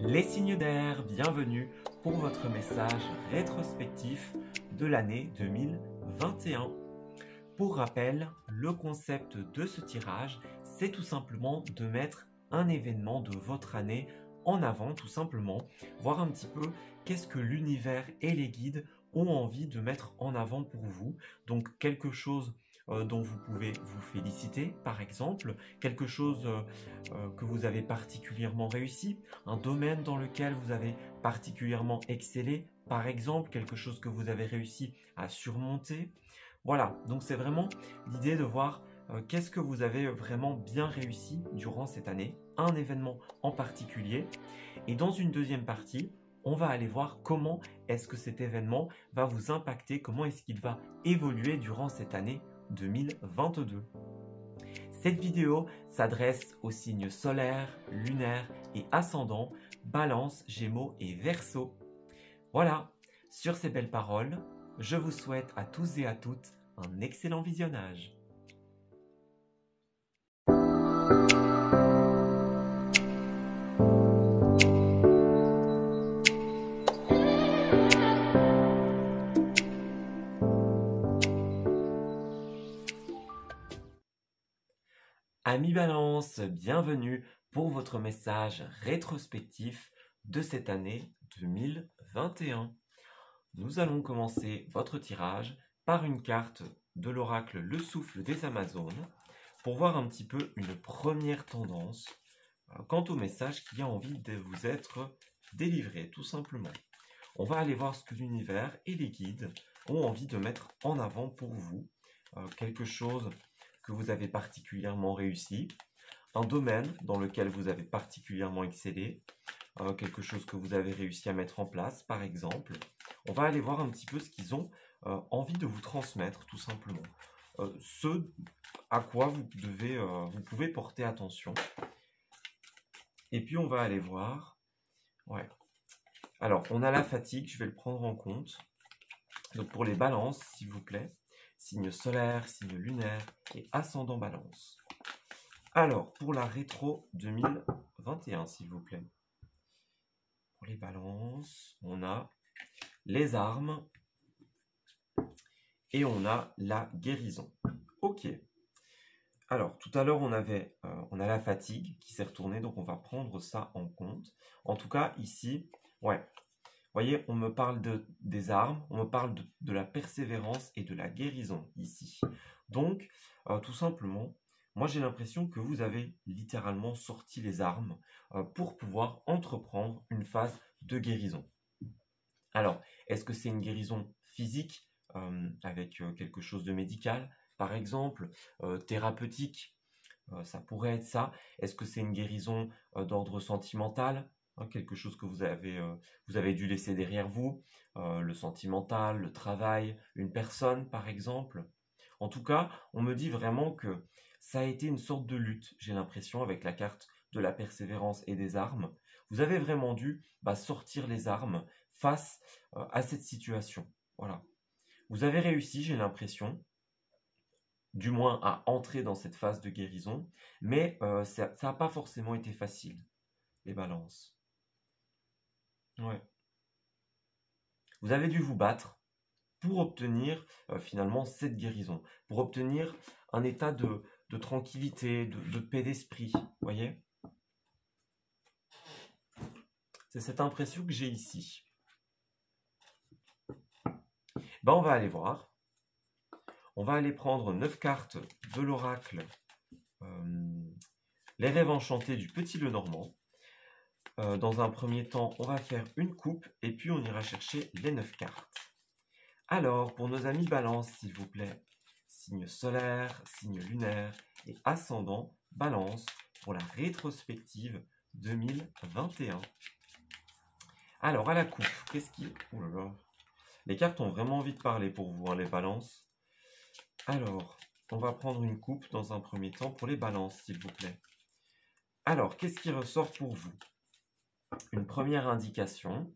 Les signes d'air, bienvenue pour votre message rétrospectif de l'année 2021. Pour rappel, le concept de ce tirage, c'est tout simplement de mettre un événement de votre année en avant, tout simplement, voir un petit peu qu'est-ce que l'univers et les guides ont envie de mettre en avant pour vous. Donc quelque chose dont vous pouvez vous féliciter, par exemple, quelque chose que vous avez particulièrement réussi, un domaine dans lequel vous avez particulièrement excellé, par exemple, quelque chose que vous avez réussi à surmonter. Voilà, donc c'est vraiment l'idée de voir qu'est-ce que vous avez vraiment bien réussi durant cette année, un événement en particulier. Et dans une deuxième partie, on va aller voir comment est-ce que cet événement va vous impacter, comment est-ce qu'il va évoluer durant cette année 2022. Cette vidéo s'adresse aux signes solaires, lunaires et ascendants, Balance, Gémeaux et Verseau. Voilà, sur ces belles paroles, je vous souhaite à tous et à toutes un excellent visionnage. Amis Balance, bienvenue pour votre message rétrospectif de cette année 2021. Nous allons commencer votre tirage par une carte de l'oracle Le Souffle des Amazones pour voir un petit peu une première tendance quant au message qui a envie de vous être délivré, tout simplement. On va aller voir ce que l'univers et les guides ont envie de mettre en avant pour vous, quelque chose que vous avez particulièrement réussi, un domaine dans lequel vous avez particulièrement excellé, quelque chose que vous avez réussi à mettre en place, par exemple. On va aller voir un petit peu ce qu'ils ont envie de vous transmettre, tout simplement. Ce à quoi vous pouvez porter attention. Et puis, on va aller voir... Ouais. Alors, on a la fatigue, je vais le prendre en compte. Donc, pour les balances, s'il vous plaît, signe solaire, signe lunaire et ascendant balance. Alors, pour la rétro 2021, s'il vous plaît. Pour les balances, on a les armes et on a la guérison. Ok. Alors, tout à l'heure, on a la fatigue qui s'est retournée, donc on va prendre ça en compte. En tout cas, ici, ouais. Vous voyez, on me parle des armes, on me parle de la persévérance et de la guérison ici. Donc, tout simplement, moi j'ai l'impression que vous avez littéralement sorti les armes pour pouvoir entreprendre une phase de guérison. Alors, est-ce que c'est une guérison physique avec quelque chose de médical, par exemple, thérapeutique, ça pourrait être ça. Est-ce que c'est une guérison d'ordre sentimental? Quelque chose que vous avez dû laisser derrière vous, le sentimental, le travail, une personne par exemple. En tout cas, on me dit vraiment que ça a été une sorte de lutte, j'ai l'impression, avec la carte de la persévérance et des armes. Vous avez vraiment dû sortir les armes face à cette situation. Voilà. Vous avez réussi, j'ai l'impression, du moins à entrer dans cette phase de guérison, mais ça n'a pas forcément été facile, les balances. Ouais. Vous avez dû vous battre pour obtenir finalement cette guérison, pour obtenir un état de tranquillité, de paix d'esprit, vous voyez? C'est cette impression que j'ai ici. On va aller voir. On va aller prendre 9 cartes de l'oracle Les rêves enchantés du Petit Lenormand. Dans un premier temps, on va faire une coupe et puis on ira chercher les 9 cartes. Alors, pour nos amis Balance, s'il vous plaît, signe solaire, signe lunaire et ascendant Balance pour la rétrospective 2021. Alors, à la coupe, qu'est-ce qui... Oh là là. Les cartes ont vraiment envie de parler pour vous, hein, les balances. Alors, on va prendre une coupe dans un premier temps pour les balances, s'il vous plaît. Alors, qu'est-ce qui ressort pour vous? Une première indication,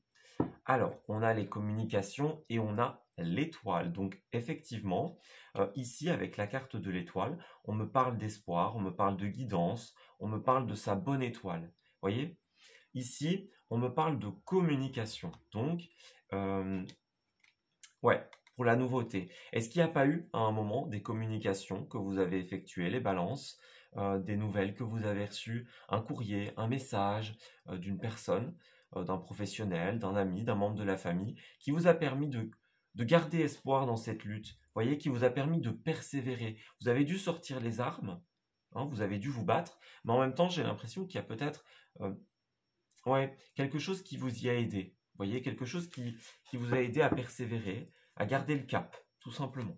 Alors, on a les communications et on a l'étoile. Donc, effectivement, ici, avec la carte de l'étoile, on me parle d'espoir, on me parle de guidance, on me parle de sa bonne étoile. Vous voyez? Ici, on me parle de communication. Donc, ouais, pour la nouveauté. Est-ce qu'il n'y a pas eu, à un moment, des communications que vous avez effectuées, les balances, des nouvelles que vous avez reçues, un courrier, un message d'une personne, d'un professionnel, d'un ami, d'un membre de la famille, qui vous a permis de garder espoir dans cette lutte, vous voyez, qui vous a permis de persévérer. Vous avez dû sortir les armes, hein, vous avez dû vous battre, mais en même temps, j'ai l'impression qu'il y a peut-être ouais, quelque chose qui vous y a aidé. Vous voyez, quelque chose qui vous a aidé à persévérer, à garder le cap, tout simplement.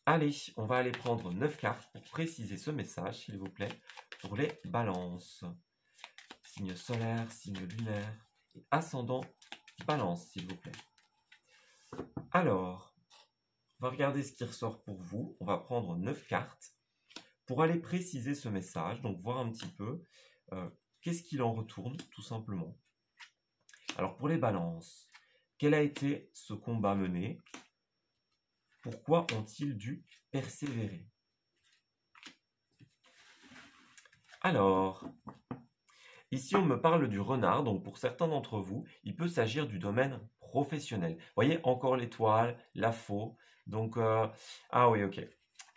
Allez, on va aller prendre 9 cartes pour préciser ce message, s'il vous plaît, pour les balances. Signe solaire, signe lunaire et ascendant balance, s'il vous plaît. Alors, on va regarder ce qui ressort pour vous. On va prendre 9 cartes pour aller préciser ce message, donc voir un petit peu qu'est-ce qu'il en retourne, tout simplement. Alors, pour les balances, quel a été ce combat mené? Pourquoi ont-ils dû persévérer? Alors, ici on me parle du renard, donc pour certains d'entre vous, il peut s'agir du domaine professionnel. Vous voyez, encore l'étoile, la faux, donc, ah oui, ok.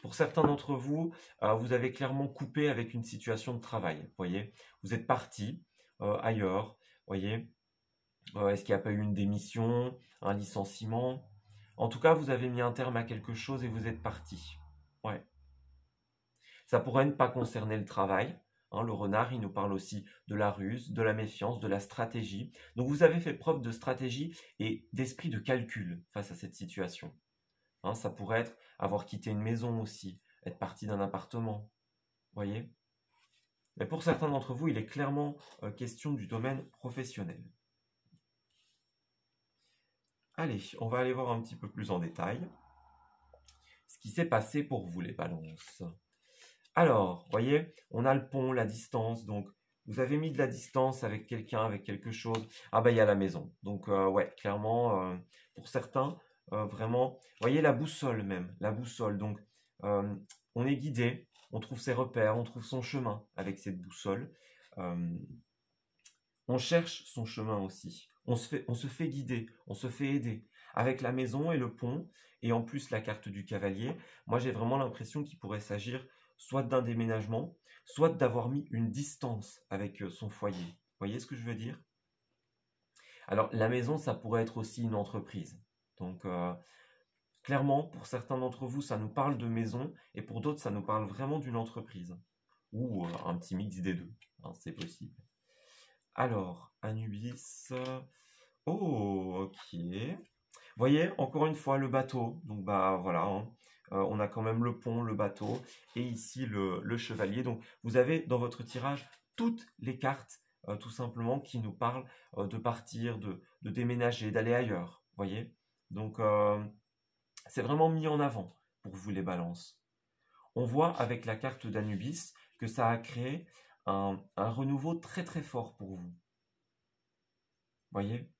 Pour certains d'entre vous, vous avez clairement coupé avec une situation de travail, vous voyez. Vous êtes parti ailleurs, vous voyez. Est-ce qu'il n'y a pas eu une démission, un licenciement? En tout cas, vous avez mis un terme à quelque chose et vous êtes parti. Ouais. Ça pourrait ne pas concerner le travail. Hein, le renard, il nous parle aussi de la ruse, de la méfiance, de la stratégie. Donc vous avez fait preuve de stratégie et d'esprit de calcul face à cette situation. Hein, ça pourrait être avoir quitté une maison aussi, être parti d'un appartement. Voyez? Mais pour certains d'entre vous, il est clairement question du domaine professionnel. Allez, on va aller voir un petit peu plus en détail ce qui s'est passé pour vous, les balances. Alors, voyez, on a le pont, la distance, donc vous avez mis de la distance avec quelqu'un, avec quelque chose. Ah ben, il y a la maison. Donc, ouais, clairement, pour certains, vraiment, voyez la boussole même, la boussole. Donc, on est guidé, on trouve ses repères, on trouve son chemin avec cette boussole. On cherche son chemin aussi. On se fait guider, on se fait aider. Avec la maison et le pont, et en plus la carte du cavalier, moi j'ai vraiment l'impression qu'il pourrait s'agir soit d'un déménagement, soit d'avoir mis une distance avec son foyer. Vous voyez ce que je veux dire? Alors la maison, ça pourrait être aussi une entreprise. Donc clairement, pour certains d'entre vous, ça nous parle de maison, et pour d'autres, ça nous parle vraiment d'une entreprise. Ou un petit mix des deux, hein, c'est possible. Alors, Anubis. Oh, ok. Voyez, encore une fois, le bateau. Donc, bah voilà, hein. On a quand même le pont, le bateau, et ici le chevalier. Donc, vous avez dans votre tirage toutes les cartes, tout simplement, qui nous parlent de partir, de déménager, d'aller ailleurs. Voyez? Donc, c'est vraiment mis en avant pour vous, les balances. On voit avec la carte d'Anubis que ça a créé un renouveau très très fort pour vous. Voyez?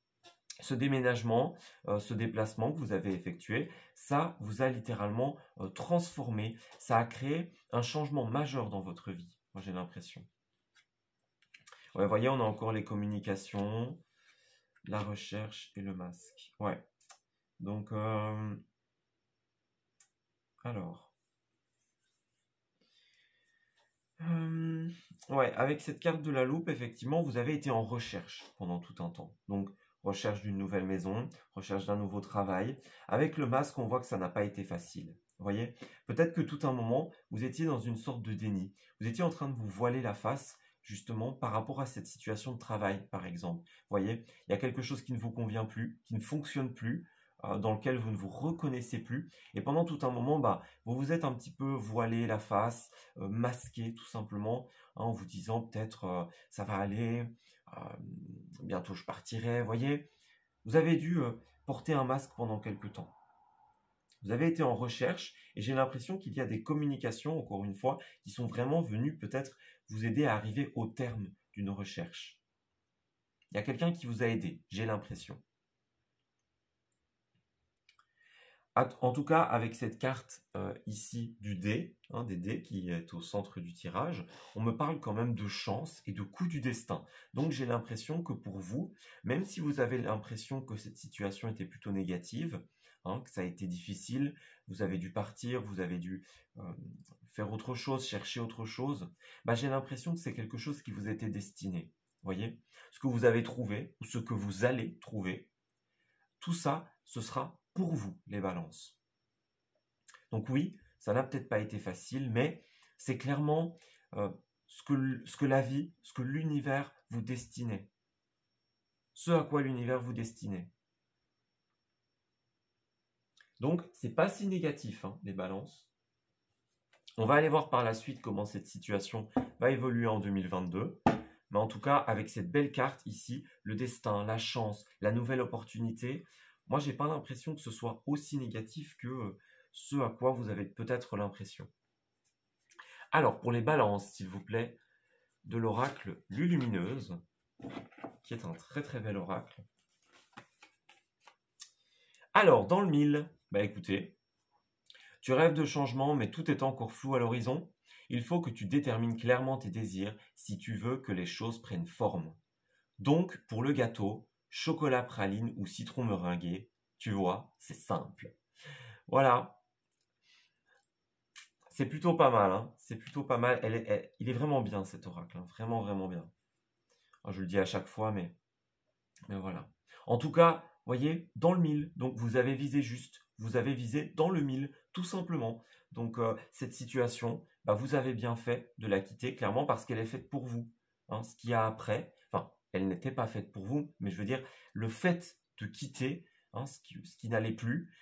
Ce déménagement, ce déplacement que vous avez effectué, ça vous a littéralement transformé, ça a créé un changement majeur dans votre vie, moi j'ai l'impression. Ouais, voyez, on a encore les communications, la recherche et le masque. Ouais, donc, alors... ouais, avec cette carte de la loupe, effectivement, vous avez été en recherche pendant tout un temps. Donc, recherche d'une nouvelle maison, recherche d'un nouveau travail. Avec le masque, on voit que ça n'a pas été facile. Vous voyez? Peut-être que tout un moment, vous étiez dans une sorte de déni. Vous étiez en train de vous voiler la face, justement, par rapport à cette situation de travail, par exemple. Vous voyez? Il y a quelque chose qui ne vous convient plus, qui ne fonctionne plus, dans lequel vous ne vous reconnaissez plus. Et pendant tout un moment, bah, vous vous êtes un petit peu voilé la face, masqué tout simplement, hein, en vous disant peut-être ça va aller, bientôt je partirai, voyez. Vous avez dû porter un masque pendant quelque temps. Vous avez été en recherche et j'ai l'impression qu'il y a des communications, encore une fois, qui sont vraiment venues peut-être vous aider à arriver au terme d'une recherche. Il y a quelqu'un qui vous a aidé, j'ai l'impression. En tout cas, avec cette carte ici du dé, des dés qui est au centre du tirage, on me parle quand même de chance et de coup du destin. Donc j'ai l'impression que pour vous, même si vous avez l'impression que cette situation était plutôt négative, que ça a été difficile, vous avez dû partir, vous avez dû faire autre chose, chercher autre chose, j'ai l'impression que c'est quelque chose qui vous était destiné. Voyez, ce que vous avez trouvé ou ce que vous allez trouver, tout ça, ce sera pour vous, les balances. Donc oui, ça n'a peut-être pas été facile, mais c'est clairement ce que la vie, ce que l'univers vous destinait. Ce à quoi l'univers vous destinait. Donc, c'est pas si négatif, les balances. On va aller voir par la suite comment cette situation va évoluer en 2022. Mais en tout cas, avec cette belle carte ici, le destin, la chance, la nouvelle opportunité, moi, j'ai pas l'impression que ce soit aussi négatif que ce à quoi vous avez peut-être l'impression. Alors, pour les balances, s'il vous plaît, de l'oracle Lulumineuse, qui est un très très bel oracle. Alors, dans le 1000, écoutez, tu rêves de changement, mais tout est encore flou à l'horizon. Il faut que tu détermines clairement tes désirs si tu veux que les choses prennent forme. Donc, pour le gâteau, chocolat praline ou citron meringué, tu vois, c'est simple. Voilà. C'est plutôt pas mal, c'est plutôt pas mal. Il est vraiment bien cet oracle, vraiment, vraiment bien. Je le dis à chaque fois, mais voilà. En tout cas, voyez, dans le 1000, donc vous avez visé juste, vous avez visé dans le 1000, tout simplement. Donc cette situation, vous avez bien fait de la quitter, clairement, parce qu'elle est faite pour vous. Ce qu'il y a après, elle n'était pas faite pour vous, mais je veux dire, le fait de quitter ce qui n'allait plus,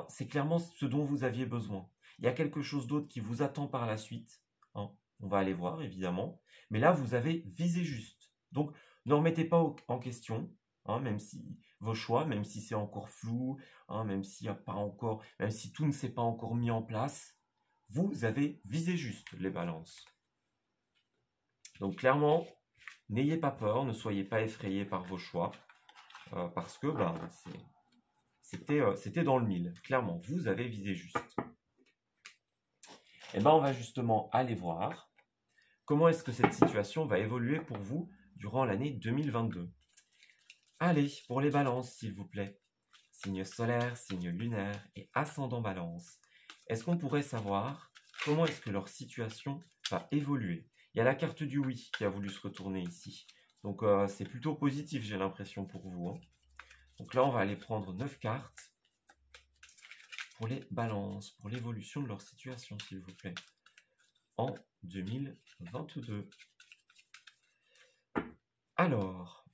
c'est clairement ce dont vous aviez besoin. Il y a quelque chose d'autre qui vous attend par la suite. On va aller voir, évidemment. Mais là, vous avez visé juste. Donc, ne remettez pas en question, même si vos choix, même si c'est encore flou, même s'il y a pas encore, même si tout ne s'est pas encore mis en place, vous avez visé juste les balances. Donc, clairement, n'ayez pas peur, ne soyez pas effrayés par vos choix, parce que c'était dans le 1000. Clairement, vous avez visé juste. Et on va justement aller voir comment est-ce que cette situation va évoluer pour vous durant l'année 2022. Allez, pour les balances, s'il vous plaît. Signe solaire, signe lunaire et ascendant balance. Est-ce qu'on pourrait savoir comment est-ce que leur situation va évoluer? Il y a la carte du oui qui a voulu se retourner ici. Donc, c'est plutôt positif, j'ai l'impression, pour vous. Donc là, on va aller prendre 9 cartes pour les balances, pour l'évolution de leur situation, s'il vous plaît, en 2022. Alors,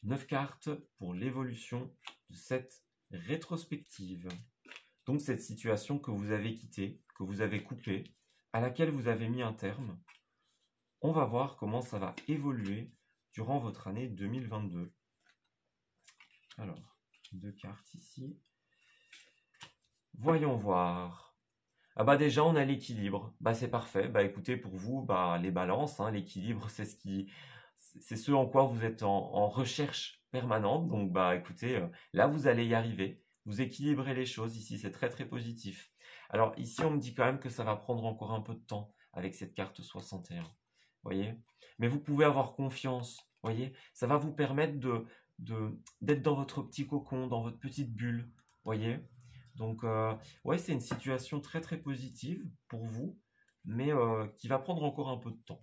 9 cartes pour l'évolution de cette rétrospective. Donc, cette situation que vous avez quittée, que vous avez coupée, à laquelle vous avez mis un terme. On va voir comment ça va évoluer durant votre année 2022. Alors, 2 cartes ici. Voyons voir. Déjà, on a l'équilibre. C'est parfait. Écoutez, pour vous, les balances, l'équilibre, c'est ce en quoi vous êtes en recherche permanente. Donc, écoutez, là, vous allez y arriver. Vous équilibrez les choses ici, c'est très, très positif. Alors, ici, on me dit quand même que ça va prendre encore un peu de temps avec cette carte 61. Voyez? Mais vous pouvez avoir confiance. Voyez? Ça va vous permettre d'être dans votre petit cocon, dans votre petite bulle. Voyez? Donc, ouais, c'est une situation très, très positive pour vous, mais qui va prendre encore un peu de temps.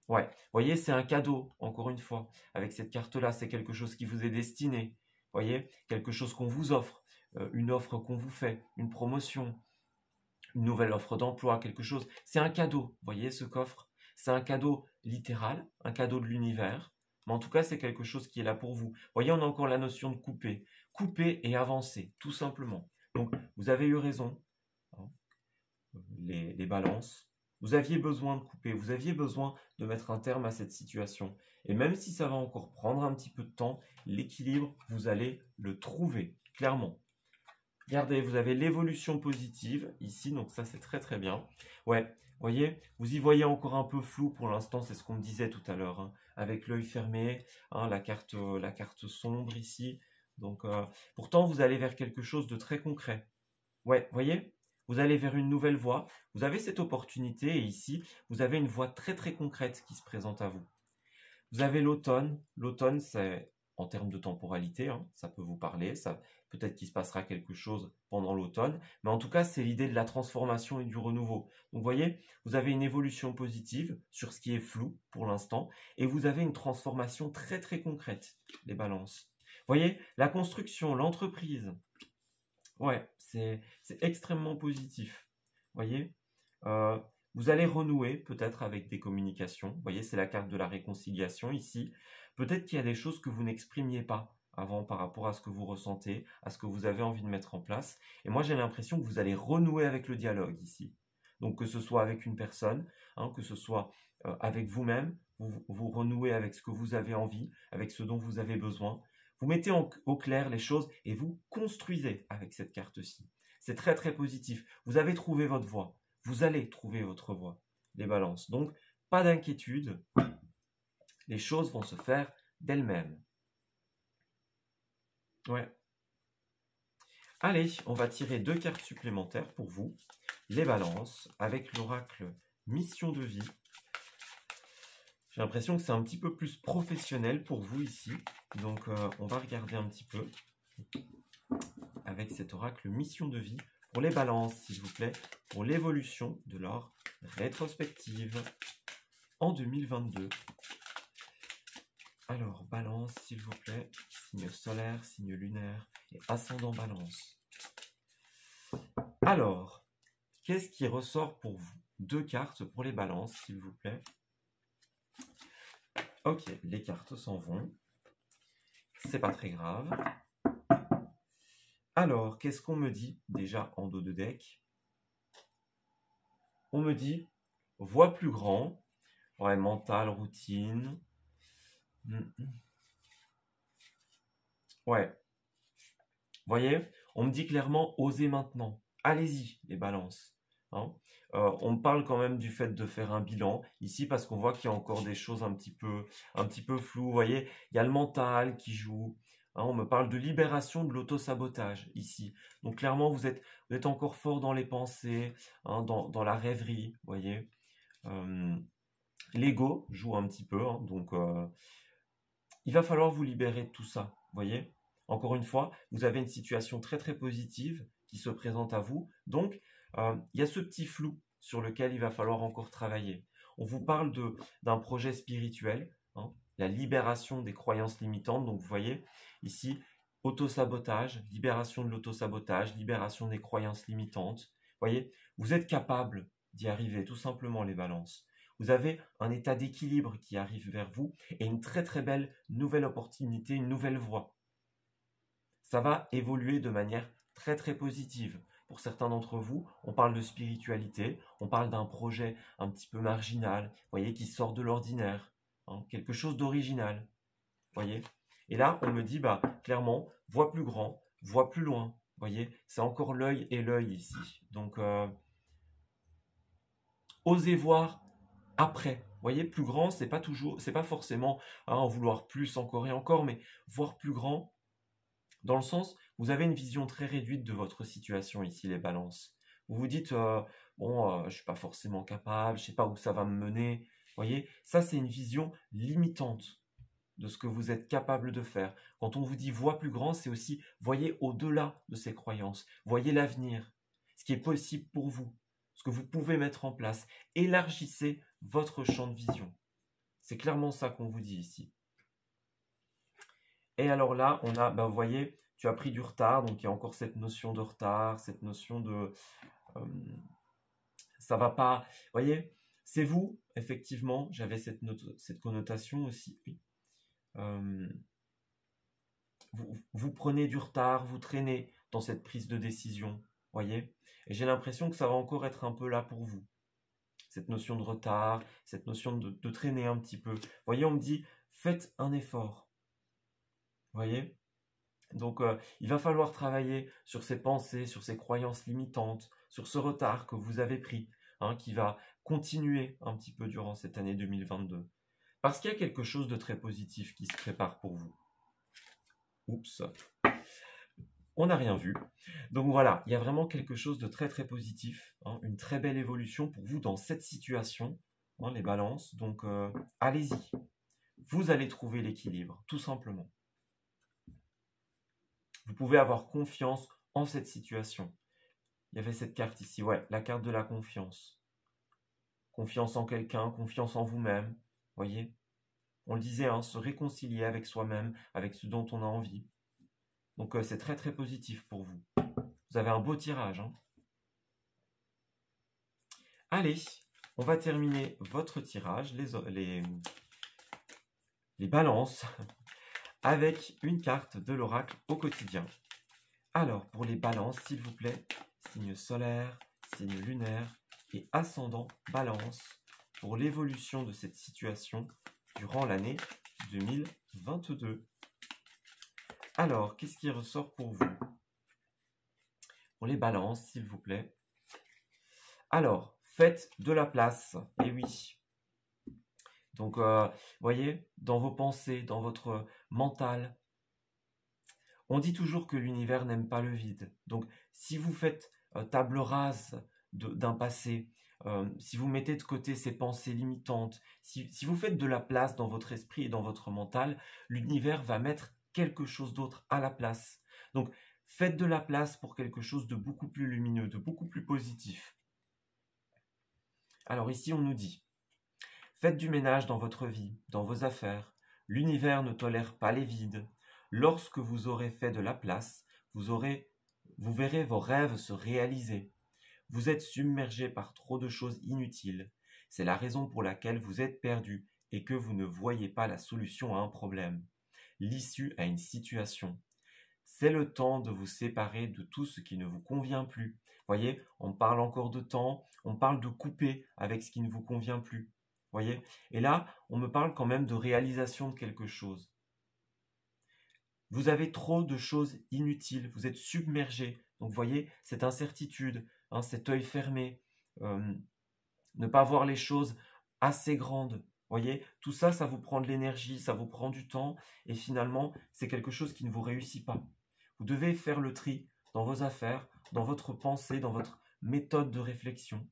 Ouais, vous voyez, c'est un cadeau, encore une fois. Avec cette carte-là, c'est quelque chose qui vous est destiné. Vous voyez, quelque chose qu'on vous offre, une offre qu'on vous fait, une promotion, une nouvelle offre d'emploi, quelque chose. C'est un cadeau, vous voyez, ce coffre. C'est un cadeau littéral, un cadeau de l'univers. Mais en tout cas, c'est quelque chose qui est là pour vous. Vous voyez, on a encore la notion de couper. Couper et avancer, tout simplement. Donc, vous avez eu raison, les balances. Vous aviez besoin de couper, vous aviez besoin de mettre un terme à cette situation. Et même si ça va encore prendre un petit peu de temps, l'équilibre, vous allez le trouver, clairement. Regardez, vous avez l'évolution positive ici, donc ça c'est très très bien. Ouais, voyez, vous y voyez encore un peu flou pour l'instant, c'est ce qu'on me disait tout à l'heure, hein, avec l'œil fermé, hein, la carte sombre ici. Donc, pourtant, vous allez vers quelque chose de très concret. Ouais, voyez, vous allez vers une nouvelle voie. Vous avez cette opportunité et ici, vous avez une voie très très concrète qui se présente à vous. Vous avez l'automne. L'automne, c'est en termes de temporalité, hein, ça peut vous parler. Ça, peut-être qu'il se passera quelque chose pendant l'automne. Mais en tout cas, c'est l'idée de la transformation et du renouveau. Donc, vous voyez, vous avez une évolution positive sur ce qui est flou pour l'instant. Et vous avez une transformation très très concrète, les balances. Vous voyez, la construction, l'entreprise. Ouais, c'est extrêmement positif. Vous voyez, vous allez renouer peut-être avec des communications. Vous voyez, c'est la carte de la réconciliation ici. Peut-être qu'il y a des choses que vous n'exprimiez pas avant par rapport à ce que vous ressentez, à ce que vous avez envie de mettre en place. Et moi, j'ai l'impression que vous allez renouer avec le dialogue ici. Donc, que ce soit avec une personne, hein, que ce soit avec vous-même, vous renouez avec ce que vous avez envie, avec ce dont vous avez besoin. Vous mettez au clair les choses et vous construisez avec cette carte-ci. C'est très très positif. Vous avez trouvé votre voie. Vous allez trouver votre voie, les balances. Donc, pas d'inquiétude. Les choses vont se faire d'elles-mêmes. Ouais. Allez, on va tirer 2 cartes supplémentaires pour vous. Les balances avec l'oracle Mission de vie. J'ai l'impression que c'est un petit peu plus professionnel pour vous ici. Donc, on va regarder un petit peu avec cet oracle Mission de vie pour les balances, s'il vous plaît, pour l'évolution de leur rétrospective en 2022. Alors, balance, s'il vous plaît, signe solaire, signe lunaire et ascendant balance. Alors, qu'est-ce qui ressort pour vous? 2 cartes pour les balances, s'il vous plaît. Ok, les cartes s'en vont. C'est pas très grave. Alors, qu'est-ce qu'on me dit déjà en dos de deck? On me dit voix plus grand, ouais, mental, routine. Ouais. Voyez, on me dit clairement osez maintenant. Allez-y, les balances. Hein. On me parle quand même du fait de faire un bilan ici parce qu'on voit qu'il y a encore des choses un petit peu floues. Vous voyez, il y a le mental qui joue. Hein, on me parle de libération de l'auto-sabotage ici. Donc clairement, vous êtes encore fort dans les pensées, hein, dans la rêverie. Vous voyez, l'ego joue un petit peu. Hein, donc, il va falloir vous libérer de tout ça. Vous voyez, encore une fois, vous avez une situation très très positive qui se présente à vous. Donc, il y a ce petit flou sur lequel il va falloir encore travailler. On vous parle d'un projet spirituel, hein, la libération des croyances limitantes. Donc, vous voyez, ici, autosabotage, libération de l'autosabotage, libération des croyances limitantes. Vous voyez, vous êtes capable d'y arriver, tout simplement, les balances. Vous avez un état d'équilibre qui arrive vers vous et une très très belle nouvelle opportunité, une nouvelle voie. Ça va évoluer de manière très très positive. Pour certains d'entre vous, on parle de spiritualité, on parle d'un projet un petit peu marginal, voyez, qui sort de l'ordinaire, hein, quelque chose d'original, voyez. Et là, on me dit, bah, clairement, vois plus grand, vois plus loin, voyez. C'est encore l'œil et l'œil ici. Donc, osez voir après. Vous voyez, plus grand, c'est pas forcément en vouloir plus encore et encore, mais voir plus grand, dans le sens, vous avez une vision très réduite de votre situation ici, les balances. Vous vous dites, bon, je ne suis pas forcément capable, je ne sais pas où ça va me mener. Vous voyez, ça c'est une vision limitante de ce que vous êtes capable de faire. Quand on vous dit vois plus grand, c'est aussi voyez au-delà de ces croyances, voyez l'avenir, ce qui est possible pour vous, ce que vous pouvez mettre en place. Élargissez votre champ de vision. C'est clairement ça qu'on vous dit ici. Et alors là, on a, ben vous voyez, tu as pris du retard, donc il y a encore cette notion de retard, cette notion de... ça va pas... Vous voyez, c'est vous, effectivement, j'avais cette connotation aussi. Oui. Vous prenez du retard, vous traînez dans cette prise de décision, voyez. Et j'ai l'impression que ça va encore être un peu là pour vous. Cette notion de retard, cette notion de traîner un petit peu. Vous voyez, on me dit, faites un effort. Vous voyez? Donc, il va falloir travailler sur ces pensées, sur ces croyances limitantes, sur ce retard que vous avez pris, hein, qui va continuer un petit peu durant cette année 2022. Parce qu'il y a quelque chose de très positif qui se prépare pour vous. Oups, on n'a rien vu. Donc voilà, il y a vraiment quelque chose de très très positif, hein, une très belle évolution pour vous dans cette situation, hein, les balances. Donc allez-y, vous allez trouver l'équilibre, tout simplement. Vous pouvez avoir confiance en cette situation. Il y avait cette carte ici, ouais, la carte de la confiance. Confiance en quelqu'un, confiance en vous-même, voyez. On le disait, hein, se réconcilier avec soi-même, avec ce dont on a envie. Donc c'est très très positif pour vous. Vous avez un beau tirage. Hein. Allez, on va terminer votre tirage, les balances, avec une carte de l'oracle au quotidien. Alors, pour les balances, s'il vous plaît, signe solaire, signe lunaire et ascendant balance pour l'évolution de cette situation durant l'année 2022. Alors, qu'est-ce qui ressort pour vous? Pour les balances, s'il vous plaît. Alors, faites de la place, et oui. Donc, voyez, dans vos pensées, dans votre mental, on dit toujours que l'univers n'aime pas le vide. Donc, si vous faites table rase d'un passé, si vous mettez de côté ces pensées limitantes, si vous faites de la place dans votre esprit et dans votre mental, l'univers va mettre quelque chose d'autre à la place. Donc, faites de la place pour quelque chose de beaucoup plus lumineux, de beaucoup plus positif. Alors ici, on nous dit, faites du ménage dans votre vie, dans vos affaires. L'univers ne tolère pas les vides. Lorsque vous aurez fait de la place, vous verrez vos rêves se réaliser. Vous êtes submergé par trop de choses inutiles. C'est la raison pour laquelle vous êtes perdu et que vous ne voyez pas la solution à un problème, l'issue à une situation. C'est le temps de vous séparer de tout ce qui ne vous convient plus. Voyez, on parle encore de temps, on parle de couper avec ce qui ne vous convient plus. Voyez, et là, on me parle quand même de réalisation de quelque chose. Vous avez trop de choses inutiles, vous êtes submergé. Donc, vous voyez, cette incertitude, hein, cet œil fermé, ne pas voir les choses assez grandes. Voyez, tout ça, ça vous prend de l'énergie, ça vous prend du temps, et finalement, c'est quelque chose qui ne vous réussit pas. Vous devez faire le tri dans vos affaires, dans votre pensée, dans votre méthode de réflexion.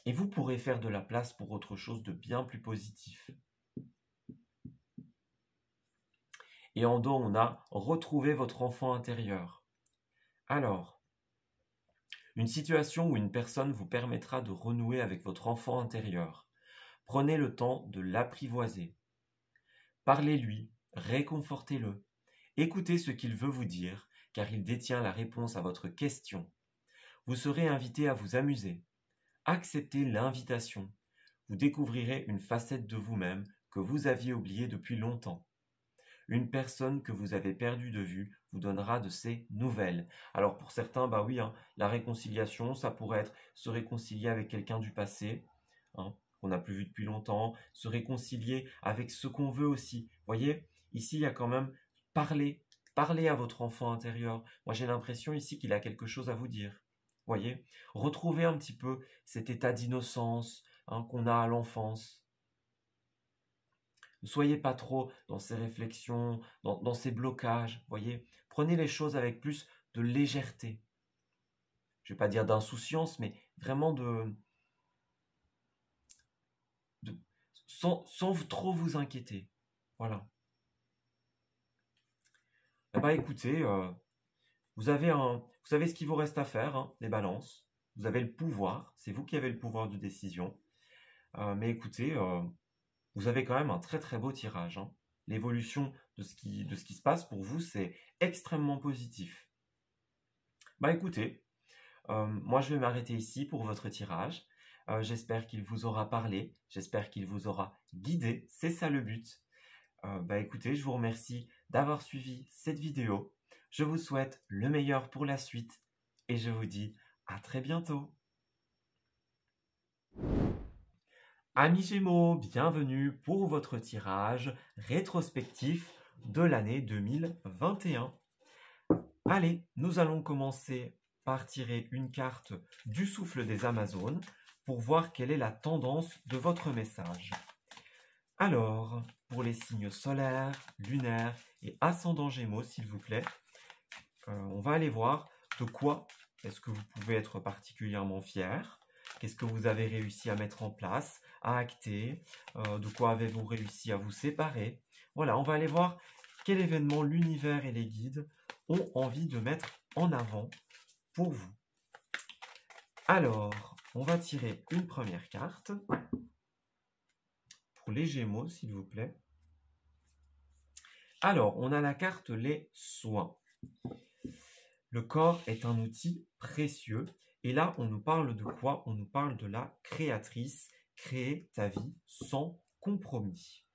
Et vous pourrez faire de la place pour autre chose de bien plus positif. Et en dos, on a retrouvé votre enfant intérieur. Alors, une situation où une personne vous permettra de renouer avec votre enfant intérieur. Prenez le temps de l'apprivoiser. Parlez-lui, réconfortez-le. Écoutez ce qu'il veut vous dire, car il détient la réponse à votre question. Vous serez invité à vous amuser. Acceptez l'invitation. Vous découvrirez une facette de vous-même que vous aviez oubliée depuis longtemps. Une personne que vous avez perdue de vue vous donnera de ses nouvelles. Alors pour certains, bah oui, hein, la réconciliation, ça pourrait être se réconcilier avec quelqu'un du passé, hein, qu'on n'a plus vu depuis longtemps, se réconcilier avec ce qu'on veut aussi. Vous voyez, ici, il y a quand même parler à votre enfant intérieur. Moi, j'ai l'impression ici qu'il a quelque chose à vous dire. Vous voyez, retrouvez un petit peu cet état d'innocence, hein, qu'on a à l'enfance. Ne soyez pas trop dans ces réflexions, dans ces blocages, voyez. Prenez les choses avec plus de légèreté. Je ne vais pas dire d'insouciance, mais vraiment sans trop vous inquiéter. Voilà. Eh bien, écoutez, vous savez ce qu'il vous reste à faire, hein, les balances. Vous avez le pouvoir, c'est vous qui avez le pouvoir de décision. Mais écoutez, vous avez quand même un très très beau tirage. Hein. L'évolution de ce qui se passe pour vous, c'est extrêmement positif. Bah écoutez, moi je vais m'arrêter ici pour votre tirage. J'espère qu'il vous aura parlé, j'espère qu'il vous aura guidé, c'est ça le but. Bah écoutez, je vous remercie d'avoir suivi cette vidéo. Je vous souhaite le meilleur pour la suite et je vous dis à très bientôt. Amis Gémeaux, bienvenue pour votre tirage rétrospectif de l'année 2021. Allez, nous allons commencer par tirer une carte du souffle des Amazones pour voir quelle est la tendance de votre message. Alors, pour les signes solaires, lunaires et ascendant Gémeaux, s'il vous plaît, on va aller voir de quoi est-ce que vous pouvez être particulièrement fier. Qu'est-ce que vous avez réussi à mettre en place, à acter, de quoi avez-vous réussi à vous séparer. Voilà, on va aller voir quel événement l'univers et les guides ont envie de mettre en avant pour vous. Alors, on va tirer une première carte pour les Gémeaux, s'il vous plaît. Alors, on a la carte les soins. Le corps est un outil précieux. Et là, on nous parle de quoi? On nous parle de la créatrice, créer ta vie sans compromis.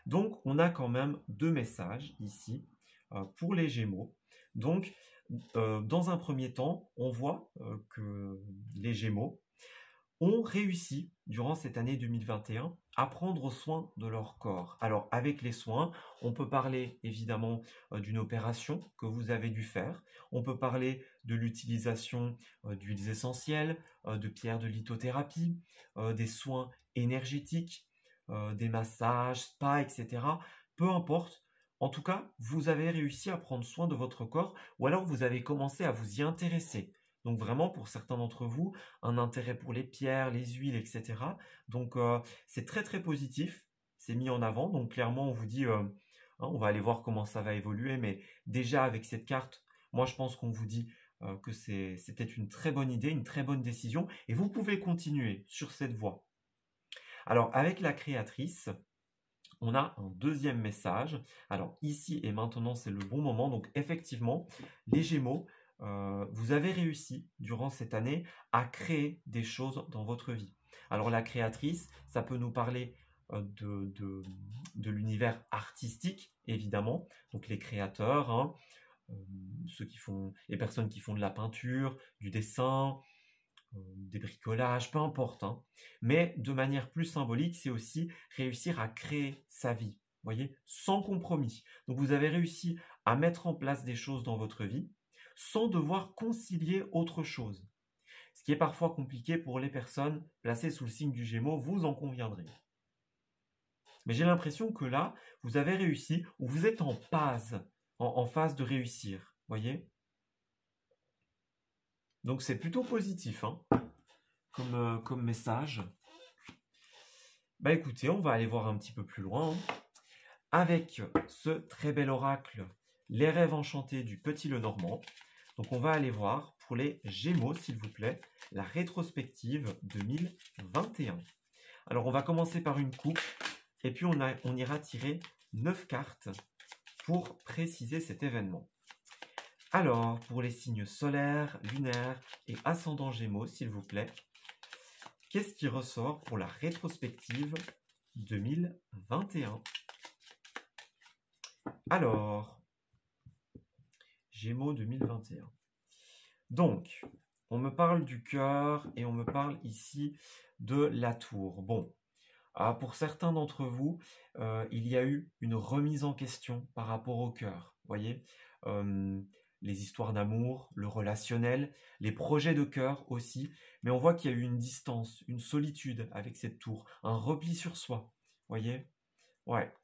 Donc, on a quand même deux messages ici pour les Gémeaux. Donc, dans un premier temps, on voit que les Gémeaux ont réussi, durant cette année 2021, à prendre soin de leur corps. Alors, avec les soins, on peut parler évidemment d'une opération que vous avez dû faire. On peut parler de l'utilisation d'huiles essentielles, de pierres de lithothérapie, des soins énergétiques, des massages, spa, etc. Peu importe. En tout cas, vous avez réussi à prendre soin de votre corps ou alors vous avez commencé à vous y intéresser. Donc vraiment, pour certains d'entre vous, un intérêt pour les pierres, les huiles, etc. Donc c'est très très positif, c'est mis en avant. Donc clairement, on vous dit, on va aller voir comment ça va évoluer. Mais déjà avec cette carte, moi je pense qu'on vous dit que c'était une très bonne idée, une très bonne décision. Et vous pouvez continuer sur cette voie. Alors avec la créatrice, on a un deuxième message. Alors ici et maintenant, c'est le bon moment. Donc effectivement, les Gémeaux, vous avez réussi durant cette année à créer des choses dans votre vie. Alors la créatrice, ça peut nous parler de l'univers artistique, évidemment. Donc les créateurs, hein, les personnes qui font de la peinture, du dessin, des bricolages, peu importe. Hein. Mais de manière plus symbolique, c'est aussi réussir à créer sa vie, voyez, sans compromis. Donc vous avez réussi à mettre en place des choses dans votre vie sans devoir concilier autre chose. Ce qui est parfois compliqué pour les personnes placées sous le signe du Gémeaux, vous en conviendrez. Mais j'ai l'impression que là, vous avez réussi, ou vous êtes en phase, en phase de réussir, voyez. Donc c'est plutôt positif hein, comme message. Bah écoutez, on va aller voir un petit peu plus loin. Hein. Avec ce très bel oracle, les rêves enchantés du Petit Lenormand. Donc on va aller voir pour les Gémeaux, s'il vous plaît, la rétrospective 2021. Alors on va commencer par une coupe et puis on ira tirer 9 cartes pour préciser cet événement. Alors, pour les signes solaires, lunaires et ascendant Gémeaux, s'il vous plaît, qu'est-ce qui ressort pour la rétrospective 2021? Alors, Gémeaux 2021. Donc, on me parle du cœur et on me parle ici de la tour. Bon, pour certains d'entre vous, il y a eu une remise en question par rapport au cœur. Vous voyez, les histoires d'amour, le relationnel, les projets de cœur aussi. Mais on voit qu'il y a eu une distance, une solitude avec cette tour, un repli sur soi. Vous voyez? Ouais.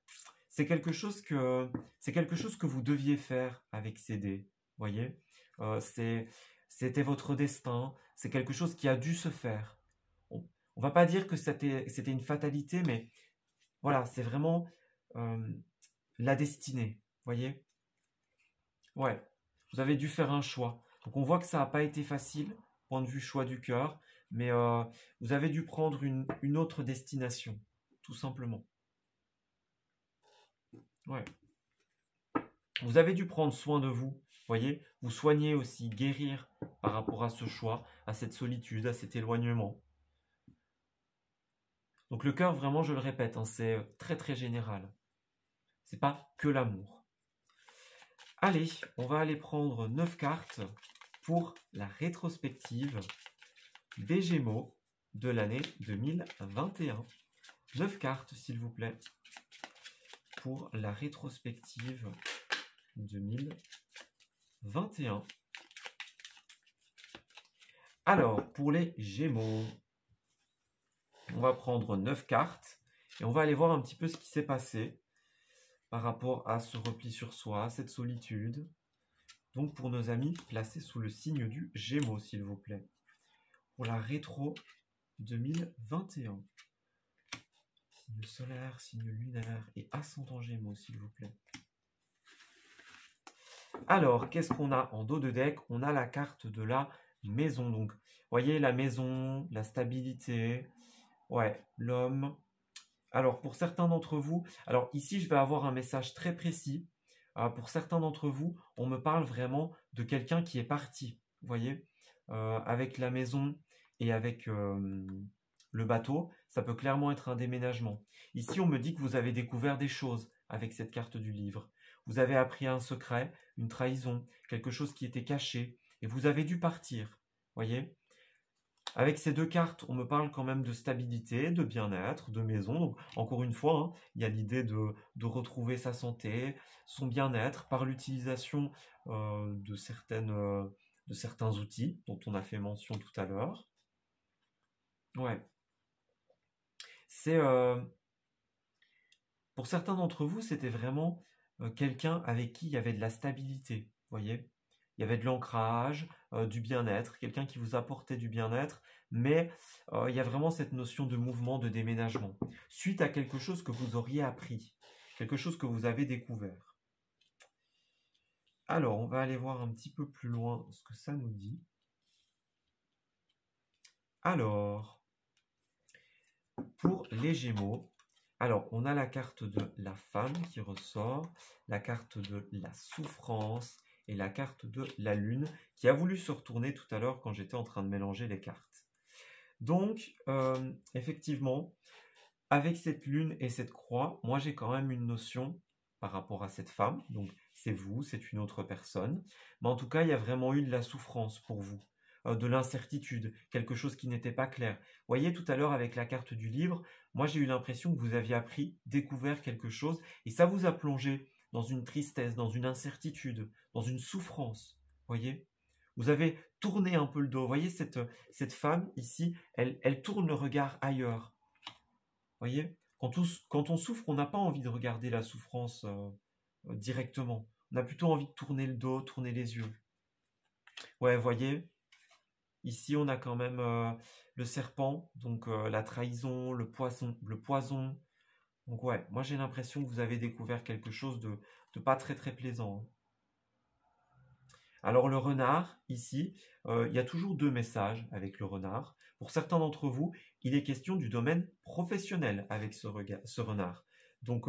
C'est quelque chose que vous deviez faire avec ces dés. Vous voyez? C'était votre destin. C'est quelque chose qui a dû se faire. On va pas dire que c'était une fatalité, mais voilà, c'est vraiment la destinée. Vous voyez? Ouais. Vous avez dû faire un choix. Donc on voit que ça n'a pas été facile, point de vue choix du cœur, mais vous avez dû prendre une autre destination, tout simplement. Ouais. Vous avez dû prendre soin de vous, voyez, vous soigner aussi, guérir par rapport à ce choix, à cette solitude, à cet éloignement. Donc le cœur, vraiment, je le répète, hein, c'est très très général. C'est pas que l'amour. Allez, on va aller prendre 9 cartes pour la rétrospective des Gémeaux de l'année 2021. 9 cartes, s'il vous plaît, pour la rétrospective 2021. Alors, pour les Gémeaux, On va prendre 9 cartes et on va aller voir un petit peu ce qui s'est passé par rapport à ce repli sur soi, cette solitude. Donc pour nos amis placés sous le signe du Gémeaux, s'il vous plaît. Pour la rétro 2021. Signe solaire, signe lunaire et ascendant Gémeaux, s'il vous plaît. Alors, qu'est-ce qu'on a en dos de deck? On a la carte de la maison. Donc, vous voyez, la maison, la stabilité, ouais, l'homme. Alors, pour certains d'entre vous, alors ici, je vais avoir un message très précis. Pour certains d'entre vous, on me parle vraiment de quelqu'un qui est parti, vous voyez, avec la maison et avec le bateau, ça peut clairement être un déménagement. Ici, on me dit que vous avez découvert des choses avec cette carte du livre. Vous avez appris un secret, une trahison, quelque chose qui était caché, et vous avez dû partir, vous voyez. Avec ces deux cartes, on me parle quand même de stabilité, de bien-être, de maison. Donc, encore une fois, hein, il y a l'idée de retrouver sa santé, son bien-être par l'utilisation de certains outils dont on a fait mention tout à l'heure. Ouais. C'est pour certains d'entre vous, c'était vraiment quelqu'un avec qui il y avait de la stabilité, vous voyez. Il y avait de l'ancrage, du bien-être, quelqu'un qui vous apportait du bien-être, mais il y a vraiment cette notion de mouvement, de déménagement, suite à quelque chose que vous auriez appris, quelque chose que vous avez découvert. Alors, on va aller voir un petit peu plus loin ce que ça nous dit. Alors, pour les Gémeaux, alors on a la carte de la femme qui ressort, la carte de la souffrance et la carte de la lune qui a voulu se retourner tout à l'heure quand j'étais en train de mélanger les cartes. Donc, effectivement, avec cette lune et cette croix, moi j'ai quand même une notion par rapport à cette femme. Donc, c'est vous, c'est une autre personne. Mais en tout cas, il y a vraiment eu de la souffrance pour vous, de l'incertitude, quelque chose qui n'était pas clair. Vous voyez, tout à l'heure, avec la carte du livre, moi j'ai eu l'impression que vous aviez appris, découvert quelque chose, et ça vous a plongé dans une tristesse, dans une incertitude, dans une souffrance. Vous voyez? Vous avez tourné un peu le dos. Vous voyez, cette femme ici, elle tourne le regard ailleurs. Vous voyez, quand on souffre, on n'a pas envie de regarder la souffrance directement. On a plutôt envie de tourner le dos, tourner les yeux. Ouais, vous voyez, ici on a quand même le serpent, donc la trahison, le poison. Donc ouais, moi j'ai l'impression que vous avez découvert quelque chose de pas très très plaisant, hein. Alors le renard, ici, il y a toujours deux messages avec le renard. Pour certains d'entre vous, il est question du domaine professionnel avec ce renard. Donc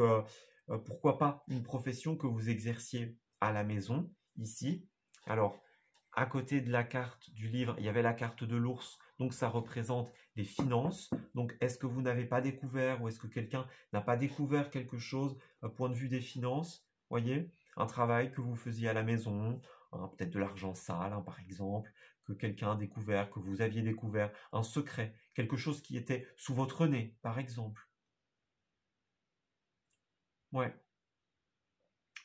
pourquoi pas une profession que vous exerciez à la maison, ici. Alors, à côté de la carte du livre, il y avait la carte de l'ours, donc ça représente les finances. Donc est-ce que vous n'avez pas découvert ou est-ce que quelqu'un n'a pas découvert quelque chose au point de vue des finances? Voyez, un travail que vous faisiez à la maison, hein, peut-être de l'argent sale, hein, par exemple, que quelqu'un a découvert, que vous aviez découvert, un secret, quelque chose qui était sous votre nez, par exemple. Ouais.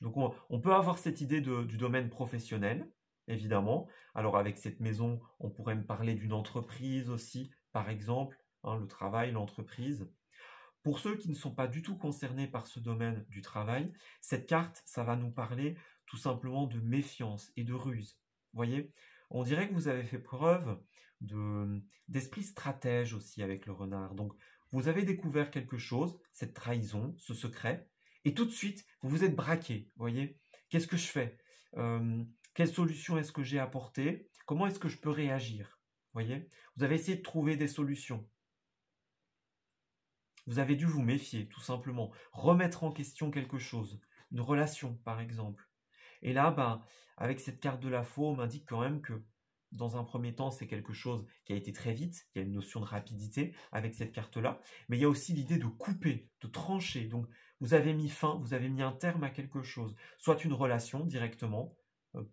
Donc on peut avoir cette idée du domaine professionnel, évidemment. Alors avec cette maison, on pourrait me parler d'une entreprise aussi, par exemple, hein, le travail, l'entreprise. Pour ceux qui ne sont pas du tout concernés par ce domaine du travail, cette carte, ça va nous parler tout simplement de méfiance et de ruse. Vous voyez, on dirait que vous avez fait preuve d'esprit stratège aussi avec le renard. Donc, vous avez découvert quelque chose, cette trahison, ce secret, et tout de suite, vous vous êtes braqué. Vous voyez, qu'est-ce que je fais? Quelle solution est-ce que j'ai apportée? Comment est-ce que je peux réagir? Vous voyez, vous avez essayé de trouver des solutions. Vous avez dû vous méfier, tout simplement. Remettre en question quelque chose. Une relation, par exemple. Et là, ben, avec cette carte de la faux, on m'indique quand même que, dans un premier temps, c'est quelque chose qui a été très vite. Il y a une notion de rapidité avec cette carte-là. Mais il y a aussi l'idée de couper, de trancher. Donc, vous avez mis fin, vous avez mis un terme à quelque chose. Soit une relation, directement,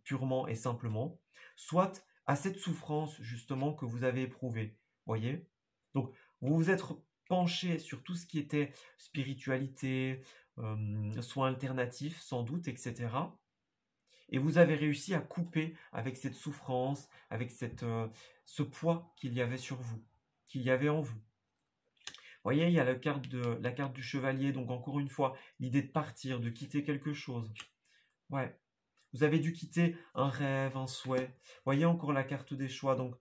purement et simplement. Soit à cette souffrance, justement, que vous avez éprouvée. Voyez? Donc, vous vous êtes penché sur tout ce qui était spiritualité, soins alternatifs sans doute, etc. Et vous avez réussi à couper avec cette souffrance, avec ce poids qu'il y avait sur vous, qu'il y avait en vous. voyez, il y a la carte du chevalier. Donc, encore une fois, l'idée de partir, de quitter quelque chose. Ouais. Vous avez dû quitter un rêve, un souhait. Vous voyez encore la carte des choix. Donc,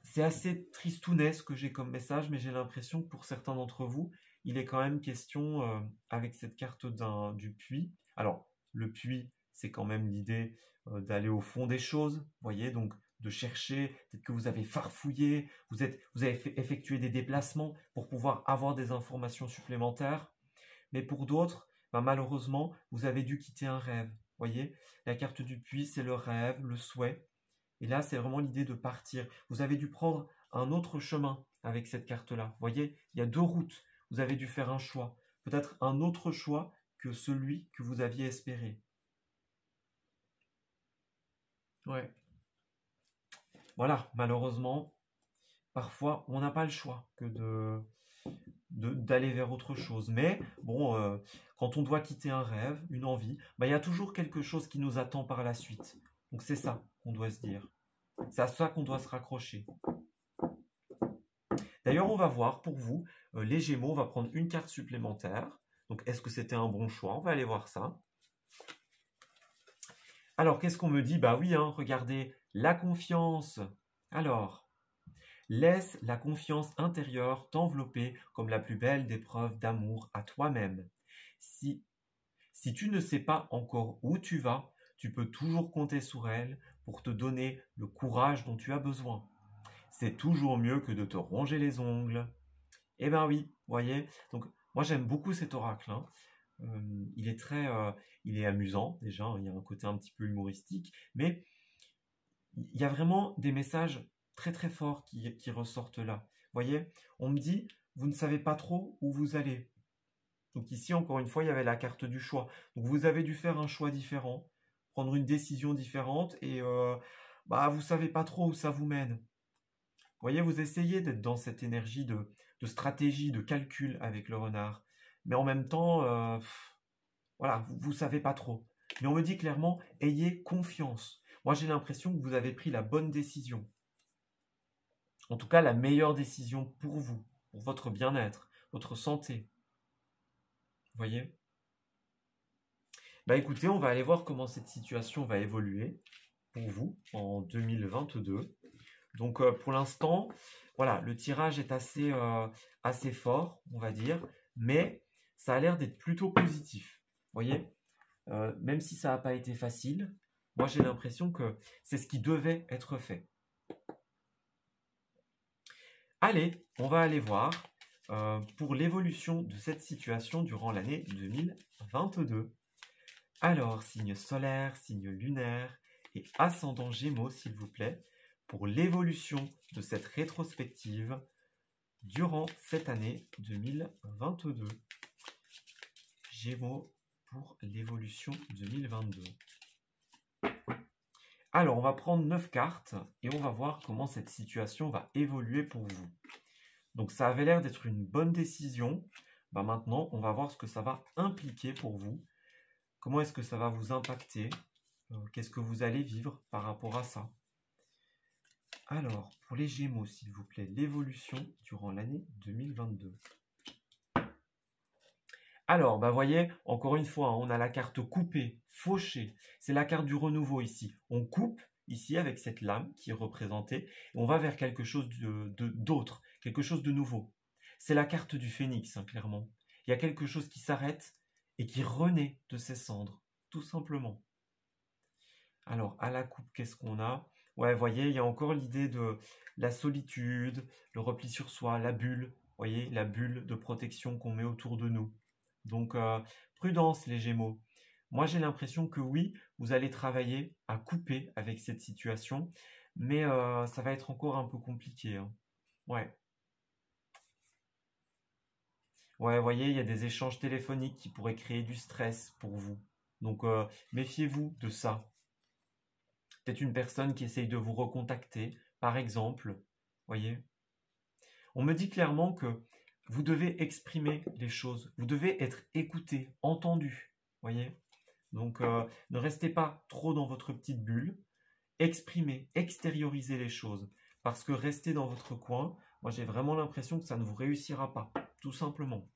c'est assez tristounesque que j'ai comme message, mais j'ai l'impression que pour certains d'entre vous, il est quand même question, avec cette carte du puits. Alors, le puits, c'est quand même l'idée d'aller au fond des choses, vous voyez, donc de chercher, peut-être que vous avez farfouillé, vous avez effectué des déplacements pour pouvoir avoir des informations supplémentaires. Mais pour d'autres, ben malheureusement, vous avez dû quitter un rêve. Vous voyez, la carte du puits, c'est le rêve, le souhait. Et là, c'est vraiment l'idée de partir. Vous avez dû prendre un autre chemin avec cette carte-là. Vous voyez, il y a deux routes. Vous avez dû faire un choix. Peut-être un autre choix que celui que vous aviez espéré. Ouais. Voilà, malheureusement, parfois, on n'a pas le choix que d'aller vers autre chose. Mais bon, quand on doit quitter un rêve, une envie, il y a toujours quelque chose qui nous attend par la suite. Donc c'est ça qu'on doit se dire. C'est à ça qu'on doit se raccrocher. D'ailleurs, on va voir pour vous, les Gémeaux, on va prendre une carte supplémentaire. Donc, est-ce que c'était un bon choix? On va aller voir ça. Alors, qu'est-ce qu'on me dit? Bah oui, hein, regardez, la confiance. Alors, laisse la confiance intérieure t'envelopper comme la plus belle des preuves d'amour à toi-même. Si tu ne sais pas encore où tu vas, tu peux toujours compter sur elle pour te donner le courage dont tu as besoin. C'est toujours mieux que de te ronger les ongles. Eh ben oui, vous voyez. Donc, moi, j'aime beaucoup cet oracle, hein. Il est amusant, déjà, il y a un côté un petit peu humoristique, mais il y a vraiment des messages très très forts qui ressortent là. Vous voyez, on me dit, vous ne savez pas trop où vous allez. Donc ici, encore une fois, il y avait la carte du choix. Donc vous avez dû faire un choix différent, prendre une décision différente, et vous ne savez pas trop où ça vous mène. Vous voyez, vous essayez d'être dans cette énergie de stratégie, de calcul avec le renard. Mais en même temps, voilà, vous ne savez pas trop. Mais on me dit clairement, ayez confiance. Moi, j'ai l'impression que vous avez pris la bonne décision. En tout cas, la meilleure décision pour vous, pour votre bien-être, votre santé. Vous voyez? Bah écoutez, on va aller voir comment cette situation va évoluer pour vous en 2022. Donc pour l'instant, voilà, le tirage est assez fort, on va dire, mais ça a l'air d'être plutôt positif. Vous voyez, même si ça n'a pas été facile, moi j'ai l'impression que c'est ce qui devait être fait. Allez, on va aller voir pour l'évolution de cette situation durant l'année 2022. Alors, signe solaire, signe lunaire et ascendant Gémeaux, s'il vous plaît, pour l'évolution de cette rétrospective durant cette année 2022. Gémeaux pour l'évolution 2022. Alors, on va prendre 9 cartes et on va voir comment cette situation va évoluer pour vous. Donc, ça avait l'air d'être une bonne décision. Maintenant, on va voir ce que ça va impliquer pour vous. Comment est-ce que ça va vous impacter? Qu'est-ce que vous allez vivre par rapport à ça? Alors, pour les Gémeaux, s'il vous plaît, l'évolution durant l'année 2022. Alors, voyez, encore une fois, on a la carte coupée, fauchée. C'est la carte du renouveau ici. On coupe ici avec cette lame qui est représentée. Et on va vers quelque chose d'autre, quelque chose de nouveau. C'est la carte du phénix, hein, clairement. Il y a quelque chose qui s'arrête et qui renaît de ses cendres, tout simplement. Alors, à la coupe, qu'est-ce qu'on a? Ouais, vous voyez, il y a encore l'idée de la solitude, le repli sur soi, la bulle. Vous voyez, la bulle de protection qu'on met autour de nous. Donc, prudence les Gémeaux. Moi, j'ai l'impression que oui, vous allez travailler à couper avec cette situation, mais ça va être encore un peu compliqué, hein. Ouais. Ouais, vous voyez, il y a des échanges téléphoniques qui pourraient créer du stress pour vous. Donc, méfiez-vous de ça. Peut-être une personne qui essaye de vous recontacter, par exemple. Voyez. On me dit clairement que vous devez exprimer les choses. Vous devez être écouté, entendu. Voyez. Donc, ne restez pas trop dans votre petite bulle. Exprimez, extériorisez les choses. Parce que rester dans votre coin, Moi, j'ai vraiment l'impression que ça ne vous réussira pas, tout simplement.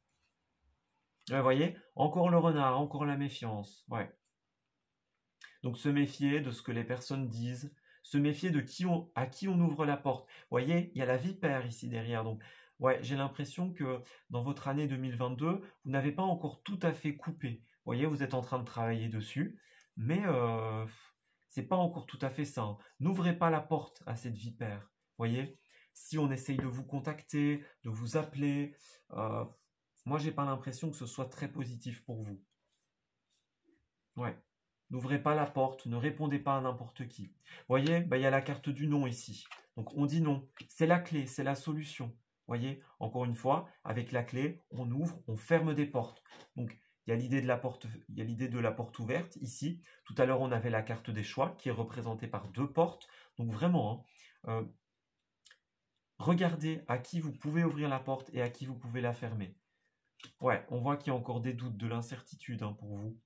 Vous voyez, encore le renard, encore la méfiance. Ouais. Donc, se méfier de ce que les personnes disent, se méfier de à qui on ouvre la porte. Vous voyez, il y a la vipère ici derrière. Donc, ouais, j'ai l'impression que dans votre année 2022, vous n'avez pas encore tout à fait coupé. Vous voyez, vous êtes en train de travailler dessus, mais c'est pas encore tout à fait ça, hein. N'ouvrez pas la porte à cette vipère. Vous voyez, si on essaye de vous contacter, de vous appeler, moi, j'ai pas l'impression que ce soit très positif pour vous. Ouais. N'ouvrez pas la porte, ne répondez pas à n'importe qui. Vous voyez, il y a la carte du non ici. Donc on dit non. C'est la clé, c'est la solution. Vous voyez, encore une fois, avec la clé, on ouvre, on ferme des portes. Donc il y a l'idée de la porte, il y a l'idée de la porte ouverte ici. Tout à l'heure, on avait la carte des choix qui est représentée par 2 portes. Donc vraiment, hein, regardez à qui vous pouvez ouvrir la porte et à qui vous pouvez la fermer. Ouais, on voit qu'il y a encore des doutes, de l'incertitude, hein, pour vous.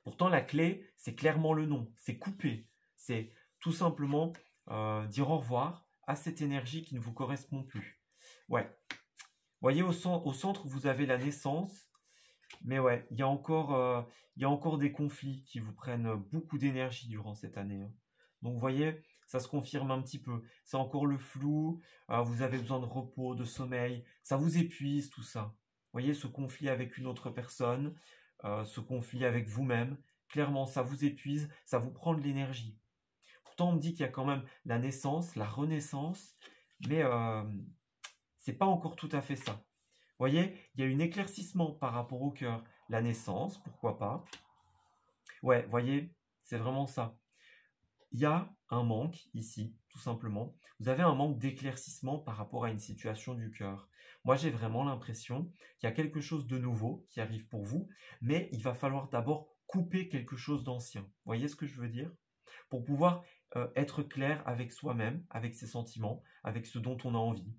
Pourtant, la clé, c'est clairement le non, c'est couper. C'est tout simplement dire au revoir à cette énergie qui ne vous correspond plus. Ouais. Vous voyez, au centre, vous avez la naissance. Mais ouais, il y a encore des conflits qui vous prennent beaucoup d'énergie durant cette année, hein. Donc, vous voyez, ça se confirme un petit peu. C'est encore le flou. Vous avez besoin de repos, de sommeil. Ça vous épuise, tout ça. Vous voyez, ce conflit avec une autre personne, ce conflit avec vous-même, clairement, ça vous épuise, ça vous prend de l'énergie. Pourtant, on me dit qu'il y a quand même la naissance, la renaissance, mais c'est pas encore tout à fait ça. Vous voyez, il y a un éclaircissement par rapport au cœur. La naissance, pourquoi pas. Ouais, vous voyez, c'est vraiment ça. Il y a un manque ici, tout simplement. Vous avez un manque d'éclaircissement par rapport à une situation du cœur. Moi, j'ai vraiment l'impression qu'il y a quelque chose de nouveau qui arrive pour vous, mais il va falloir d'abord couper quelque chose d'ancien. Vous voyez ce que je veux dire? Pour pouvoir être clair avec soi-même, avec ses sentiments, avec ce dont on a envie.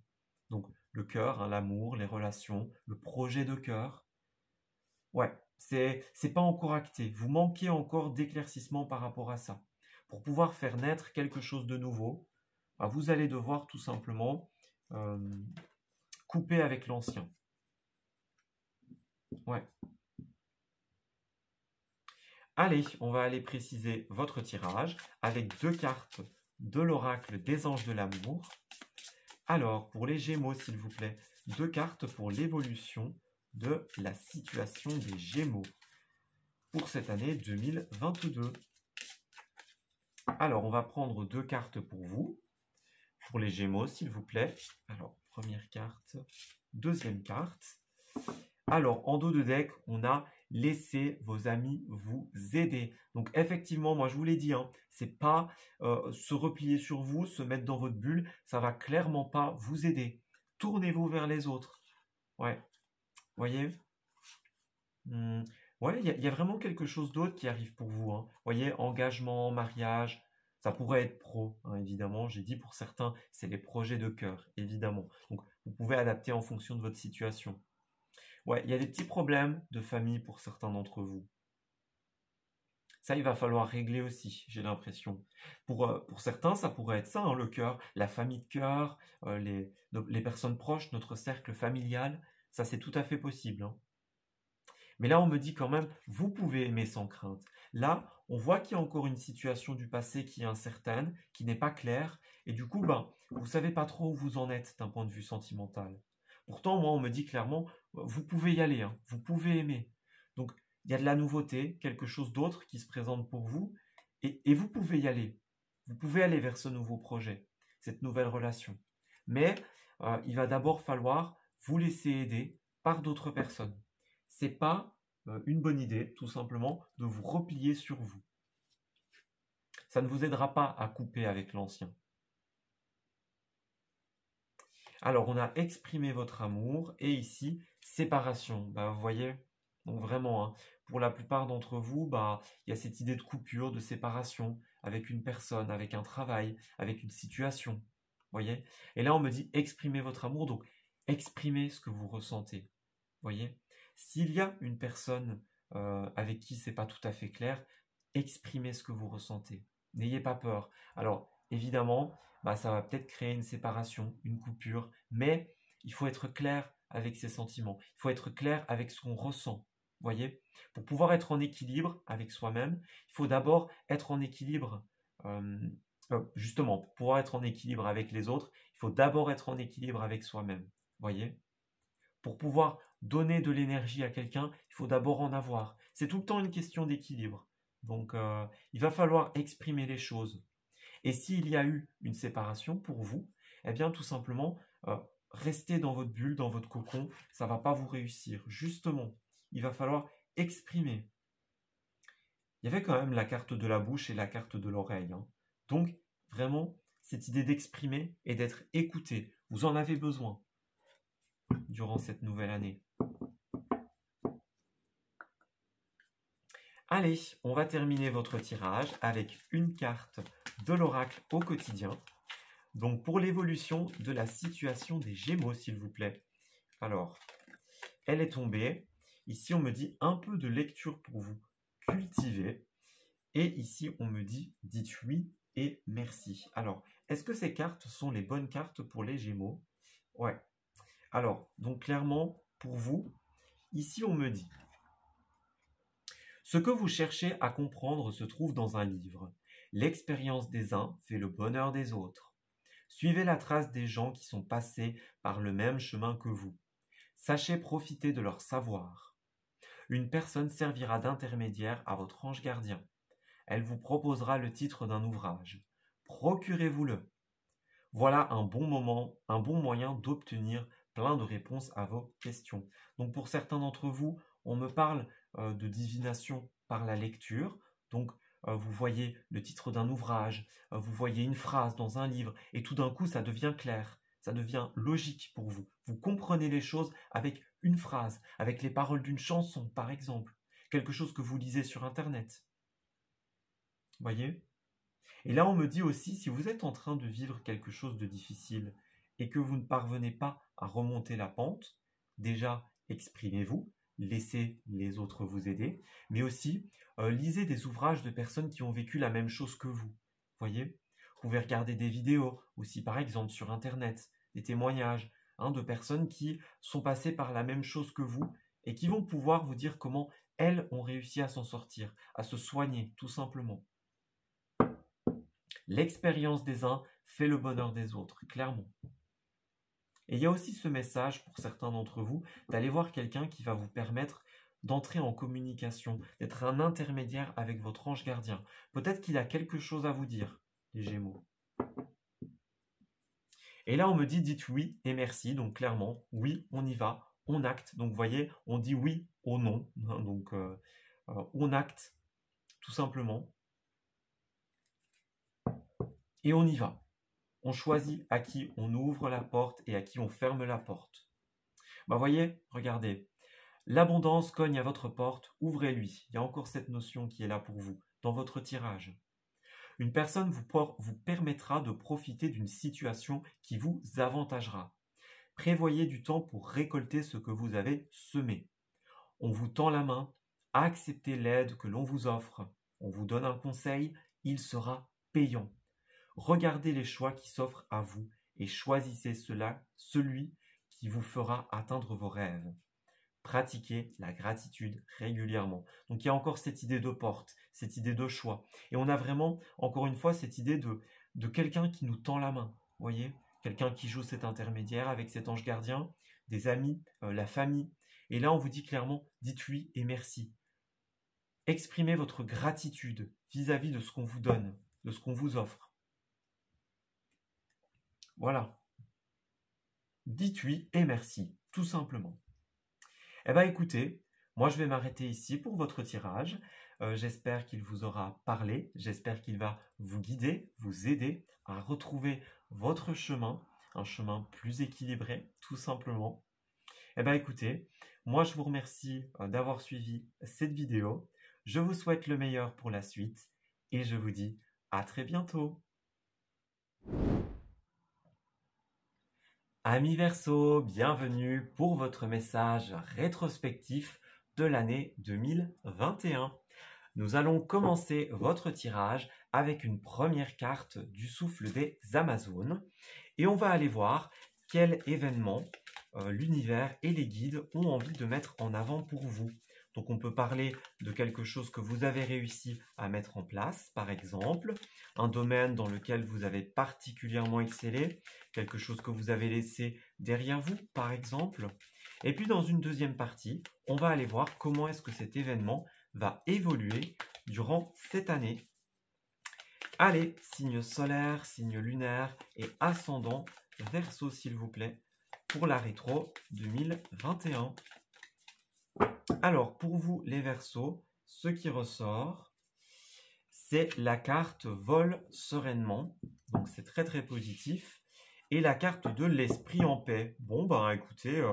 Donc, le cœur, hein, l'amour, les relations, le projet de cœur. Ouais, c'est pas encore acté. Vous manquez encore d'éclaircissement par rapport à ça. Pour pouvoir faire naître quelque chose de nouveau, vous allez devoir tout simplement couper avec l'ancien. Ouais. Allez, on va aller préciser votre tirage avec 2 cartes de l'oracle des anges de l'amour. Alors, pour les Gémeaux, s'il vous plaît, 2 cartes pour l'évolution de la situation des Gémeaux pour cette année 2022. Alors, on va prendre 2 cartes pour vous, pour les Gémeaux, s'il vous plaît. Alors, première carte, deuxième carte. Alors, en dos de deck, on a « Laissez vos amis vous aider ». Donc, effectivement, moi, je vous l'ai dit, hein, c'est pas se replier sur vous, se mettre dans votre bulle. Ça va clairement pas vous aider. Tournez-vous vers les autres. Ouais, vous voyez, ouais, il y a vraiment quelque chose d'autre qui arrive pour vous, hein. Vous voyez, engagement, mariage, ça pourrait être pro, hein, évidemment. J'ai dit pour certains, c'est les projets de cœur, évidemment. Donc, vous pouvez adapter en fonction de votre situation. Ouais, il y a des petits problèmes de famille pour certains d'entre vous. Ça, il va falloir régler aussi, j'ai l'impression. Pour certains, ça pourrait être ça, hein, le cœur, la famille de cœur, les personnes proches, notre cercle familial. Ça, c'est tout à fait possible, hein. Mais là, on me dit quand même, vous pouvez aimer sans crainte. Là, on voit qu'il y a encore une situation du passé qui est incertaine, qui n'est pas claire, et du coup, vous ne savez pas trop où vous en êtes d'un point de vue sentimental. Pourtant, moi, on me dit clairement, vous pouvez y aller, hein, vous pouvez aimer. Donc, il y a de la nouveauté, quelque chose d'autre qui se présente pour vous, et vous pouvez y aller. Vous pouvez aller vers ce nouveau projet, cette nouvelle relation. Mais il va d'abord falloir vous laisser aider par d'autres personnes. C'est pas une bonne idée, tout simplement, de vous replier sur vous. Ça ne vous aidera pas à couper avec l'ancien. Alors, on a exprimé votre amour et ici, séparation. Vous voyez, donc vraiment, hein, pour la plupart d'entre vous, il y a cette idée de coupure, de séparation avec une personne, avec un travail, avec une situation. Vous voyez? Et là, on me dit exprimez votre amour, donc exprimez ce que vous ressentez. Vous voyez? S'il y a une personne avec qui c'est pas tout à fait clair, exprimez ce que vous ressentez. N'ayez pas peur. Alors, évidemment, bah, ça va peut-être créer une séparation, une coupure, mais il faut être clair avec ses sentiments, il faut être clair avec ce qu'on ressent. Voyez, pour pouvoir être en équilibre avec soi-même, il faut d'abord être en équilibre, justement, pour pouvoir être en équilibre avec les autres, il faut d'abord être en équilibre avec soi-même. Voyez, pour pouvoir donner de l'énergie à quelqu'un, il faut d'abord en avoir. C'est tout le temps une question d'équilibre. Donc, il va falloir exprimer les choses. Et s'il y a eu une séparation pour vous, eh bien, tout simplement, restez dans votre bulle, dans votre cocon, ça ne va pas vous réussir. Justement, il va falloir exprimer. Il y avait quand même la carte de la bouche et la carte de l'oreille. Hein. Donc, vraiment, cette idée d'exprimer et d'être écouté, vous en avez besoin durant cette nouvelle année. Allez, on va terminer votre tirage avec une carte de l'oracle au quotidien. Donc, pour l'évolution de la situation des Gémeaux, s'il vous plaît. Alors, elle est tombée. Ici, on me dit un peu de lecture pour vous cultiver. Et ici, on me dit dites oui et merci. Alors, est-ce que ces cartes sont les bonnes cartes pour les Gémeaux? Ouais. Alors, donc clairement, pour vous, ici, on me dit ce que vous cherchez à comprendre se trouve dans un livre. L'expérience des uns fait le bonheur des autres. Suivez la trace des gens qui sont passés par le même chemin que vous. Sachez profiter de leur savoir. Une personne servira d'intermédiaire à votre ange gardien. Elle vous proposera le titre d'un ouvrage. Procurez-vous-le. Voilà un bon moment, un bon moyen d'obtenir plein de réponses à vos questions. Donc pour certains d'entre vous, on me parle de divination par la lecture. Donc vous voyez le titre d'un ouvrage, vous voyez une phrase dans un livre, et tout d'un coup ça devient clair, ça devient logique pour vous. Vous comprenez les choses avec une phrase, avec les paroles d'une chanson par exemple, quelque chose que vous lisez sur Internet. Voyez ? Et là, on me dit aussi, si vous êtes en train de vivre quelque chose de difficile et que vous ne parvenez pas à remonter la pente, déjà, exprimez-vous, laissez les autres vous aider, mais aussi, lisez des ouvrages de personnes qui ont vécu la même chose que vous. Voyez ? Vous pouvez regarder des vidéos aussi, par exemple, sur Internet, des témoignages de personnes qui sont passées par la même chose que vous et qui vont pouvoir vous dire comment elles ont réussi à s'en sortir, à se soigner, tout simplement. L'expérience des uns fait le bonheur des autres, clairement. Et il y a aussi ce message pour certains d'entre vous d'aller voir quelqu'un qui va vous permettre d'entrer en communication, d'être un intermédiaire avec votre ange gardien. Peut-être qu'il a quelque chose à vous dire, les Gémeaux. Et là, on me dit dites oui et merci. Donc clairement, oui, on y va, on acte. Donc vous voyez, on dit oui au non. Donc on acte, tout simplement. Et on y va. On choisit à qui on ouvre la porte et à qui on ferme la porte. Bah voyez, regardez. L'abondance cogne à votre porte, ouvrez-lui. Il y a encore cette notion qui est là pour vous, dans votre tirage. Une personne vous permettra de profiter d'une situation qui vous avantagera. Prévoyez du temps pour récolter ce que vous avez semé. On vous tend la main, acceptez l'aide que l'on vous offre. On vous donne un conseil, il sera payant. Regardez les choix qui s'offrent à vous et choisissez celui qui vous fera atteindre vos rêves. Pratiquez la gratitude régulièrement. Donc il y a encore cette idée de porte, cette idée de choix. Et on a vraiment, encore une fois, cette idée de quelqu'un qui nous tend la main. Voyez, quelqu'un qui joue cet intermédiaire avec cet ange gardien, des amis, la famille. Et là, on vous dit clairement, dites oui et merci. Exprimez votre gratitude vis-à-vis de ce qu'on vous donne, de ce qu'on vous offre. Voilà. Dites oui et merci, tout simplement. Eh bien écoutez, moi je vais m'arrêter ici pour votre tirage. J'espère qu'il vous aura parlé, j'espère qu'il va vous guider, vous aider à retrouver votre chemin, un chemin plus équilibré, tout simplement. Eh bien écoutez, moi je vous remercie d'avoir suivi cette vidéo. Je vous souhaite le meilleur pour la suite et je vous dis à très bientôt. Amis Verseau, bienvenue pour votre message rétrospectif de l'année 2021. Nous allons commencer votre tirage avec une première carte du souffle des Amazones. Et on va aller voir quel événement l'univers et les guides ont envie de mettre en avant pour vous. Donc on peut parler de quelque chose que vous avez réussi à mettre en place, par exemple, un domaine dans lequel vous avez particulièrement excellé, quelque chose que vous avez laissé derrière vous, par exemple. Et puis dans une deuxième partie, on va aller voir comment est-ce que cet événement va évoluer durant cette année. Allez, signe solaire, signe lunaire et ascendant Verseau, s'il vous plaît, pour la rétro 2021. Alors, pour vous, les Verseaux, ce qui ressort, c'est la carte Vol sereinement. Donc, c'est très, très positif. Et la carte de l'esprit en paix. Bon, ben, écoutez,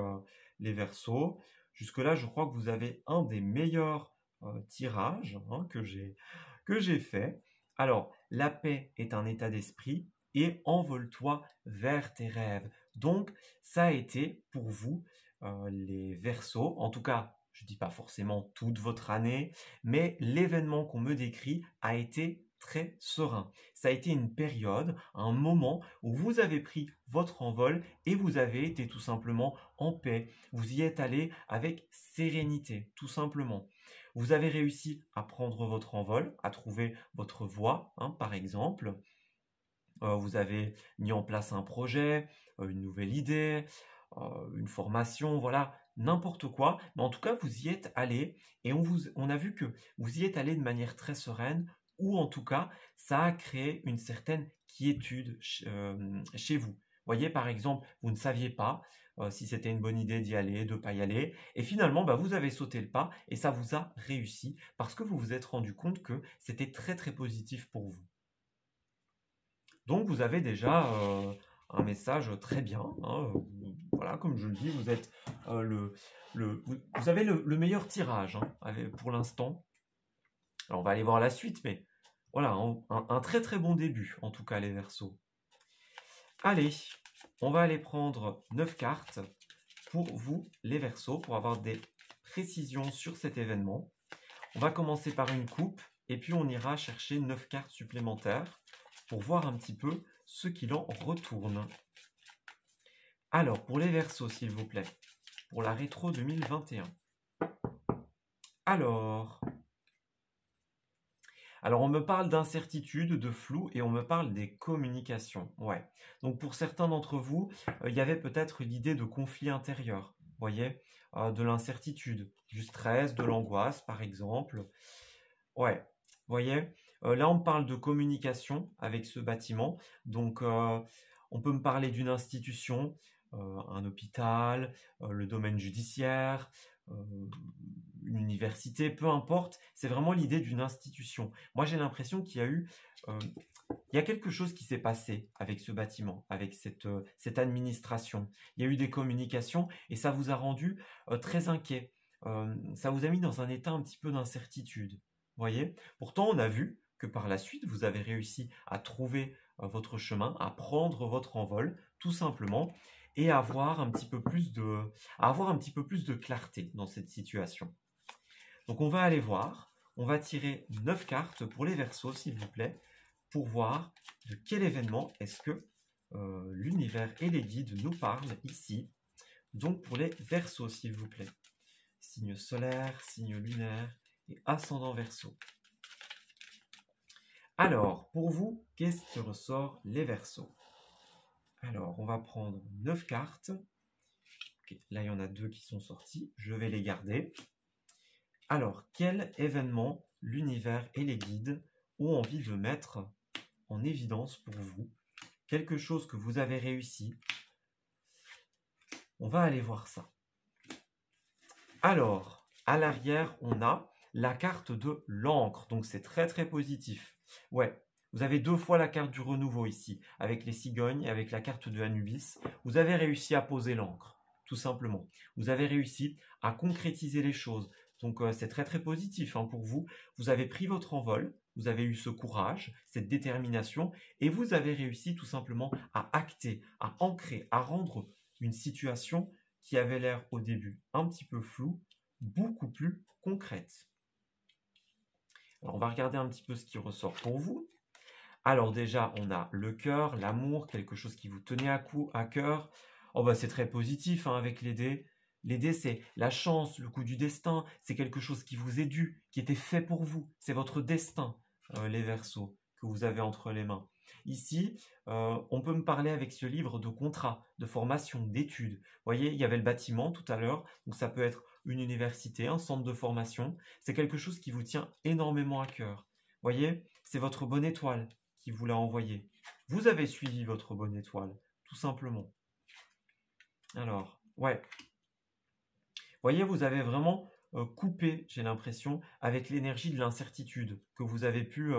les Verseaux, jusque-là, je crois que vous avez un des meilleurs tirages que j'ai fait. Alors, la paix est un état d'esprit et envole-toi vers tes rêves. Donc, ça a été pour vous, les Verseaux, en tout cas, je ne dis pas forcément toute votre année, mais l'événement qu'on me décrit a été très serein. Ça a été une période, un moment où vous avez pris votre envol et vous avez été tout simplement en paix. Vous y êtes allé avec sérénité, tout simplement. Vous avez réussi à prendre votre envol, à trouver votre voie, par exemple. Vous avez mis en place un projet, une nouvelle idée, une formation, voilà, n'importe quoi. Mais en tout cas, vous y êtes allé et on a vu que vous y êtes allé de manière très sereine ou en tout cas, ça a créé une certaine quiétude chez vous. Vous voyez, par exemple, vous ne saviez pas si c'était une bonne idée d'y aller, de ne pas y aller. Et finalement, vous avez sauté le pas et ça vous a réussi parce que vous vous êtes rendu compte que c'était très, très positif pour vous. Donc, vous avez déjà un message très bien. Voilà, comme je le dis, vous êtes vous avez le meilleur tirage pour l'instant. Alors, on va aller voir la suite, mais voilà, un très très bon début, en tout cas, les Verseaux. Allez, on va aller prendre 9 cartes pour vous, les Verseaux, pour avoir des précisions sur cet événement. On va commencer par une coupe, et puis on ira chercher 9 cartes supplémentaires pour voir un petit peu ce qu'il en retourne. Alors, pour les Verseaux, s'il vous plaît, pour la rétro 2021. Alors, on me parle d'incertitude, de flou, et on me parle des communications. Ouais. Donc, pour certains d'entre vous, il y avait peut-être l'idée de conflit intérieur, vous voyez, de l'incertitude, du stress, de l'angoisse, par exemple. Ouais, vous voyez, là, on me parle de communication avec ce bâtiment. Donc, on peut me parler d'une institution, un hôpital, le domaine judiciaire, une université, peu importe. C'est vraiment l'idée d'une institution. Moi, j'ai l'impression qu'il y a eu... il y a quelque chose qui s'est passé avec ce bâtiment, avec cette administration. Il y a eu des communications et ça vous a rendu très inquiet. Ça vous a mis dans un état un petit peu d'incertitude. Voyez, pourtant, on a vu que par la suite, vous avez réussi à trouver votre chemin, à prendre votre envol, tout simplement, et à avoir un petit peu plus de clarté dans cette situation. Donc, on va aller voir. On va tirer 9 cartes pour les Verseaux, s'il vous plaît, pour voir de quel événement est-ce que l'univers et les guides nous parlent ici. Donc, pour les Verseaux, s'il vous plaît. Signe solaire, signe lunaire et ascendant Verseau. Alors, pour vous, qu'est-ce qui ressort les Verseaux? Alors, on va prendre 9 cartes. Okay, là, il y en a 2 qui sont sorties. Je vais les garder. Alors, quel événement l'univers et les guides ont envie de mettre en évidence pour vous? Quelque chose que vous avez réussi. On va aller voir ça. Alors, à l'arrière, on a la carte de l'encre. Donc, c'est très, très positif. Ouais, vous avez 2 fois la carte du renouveau ici, avec les cigognes et avec la carte de Anubis. Vous avez réussi à poser l'encre, tout simplement. Vous avez réussi à concrétiser les choses. Donc, c'est très, très positif pour vous. Vous avez pris votre envol, vous avez eu ce courage, cette détermination, et vous avez réussi tout simplement à acter, à ancrer, à rendre une situation qui avait l'air au début un petit peu floue, beaucoup plus concrète. Alors, on va regarder un petit peu ce qui ressort pour vous. Alors déjà, on a le cœur, l'amour, quelque chose qui vous tenait à cœur. Oh bah c'est très positif hein, avec les dés. Les dés, c'est la chance, le coup du destin. C'est quelque chose qui vous est dû, qui était fait pour vous. C'est votre destin, les Verseaux, que vous avez entre les mains. Ici, on peut me parler avec ce livre de contrat, de formation, d'études. Vous voyez, il y avait le bâtiment tout à l'heure, donc ça peut être une université, un centre de formation. C'est quelque chose qui vous tient énormément à cœur. Vous voyez, c'est votre bonne étoile qui vous l'a envoyé. Vous avez suivi votre bonne étoile, tout simplement. Alors, ouais. Vous voyez, vous avez vraiment coupé, j'ai l'impression, avec l'énergie de l'incertitude que vous avez pu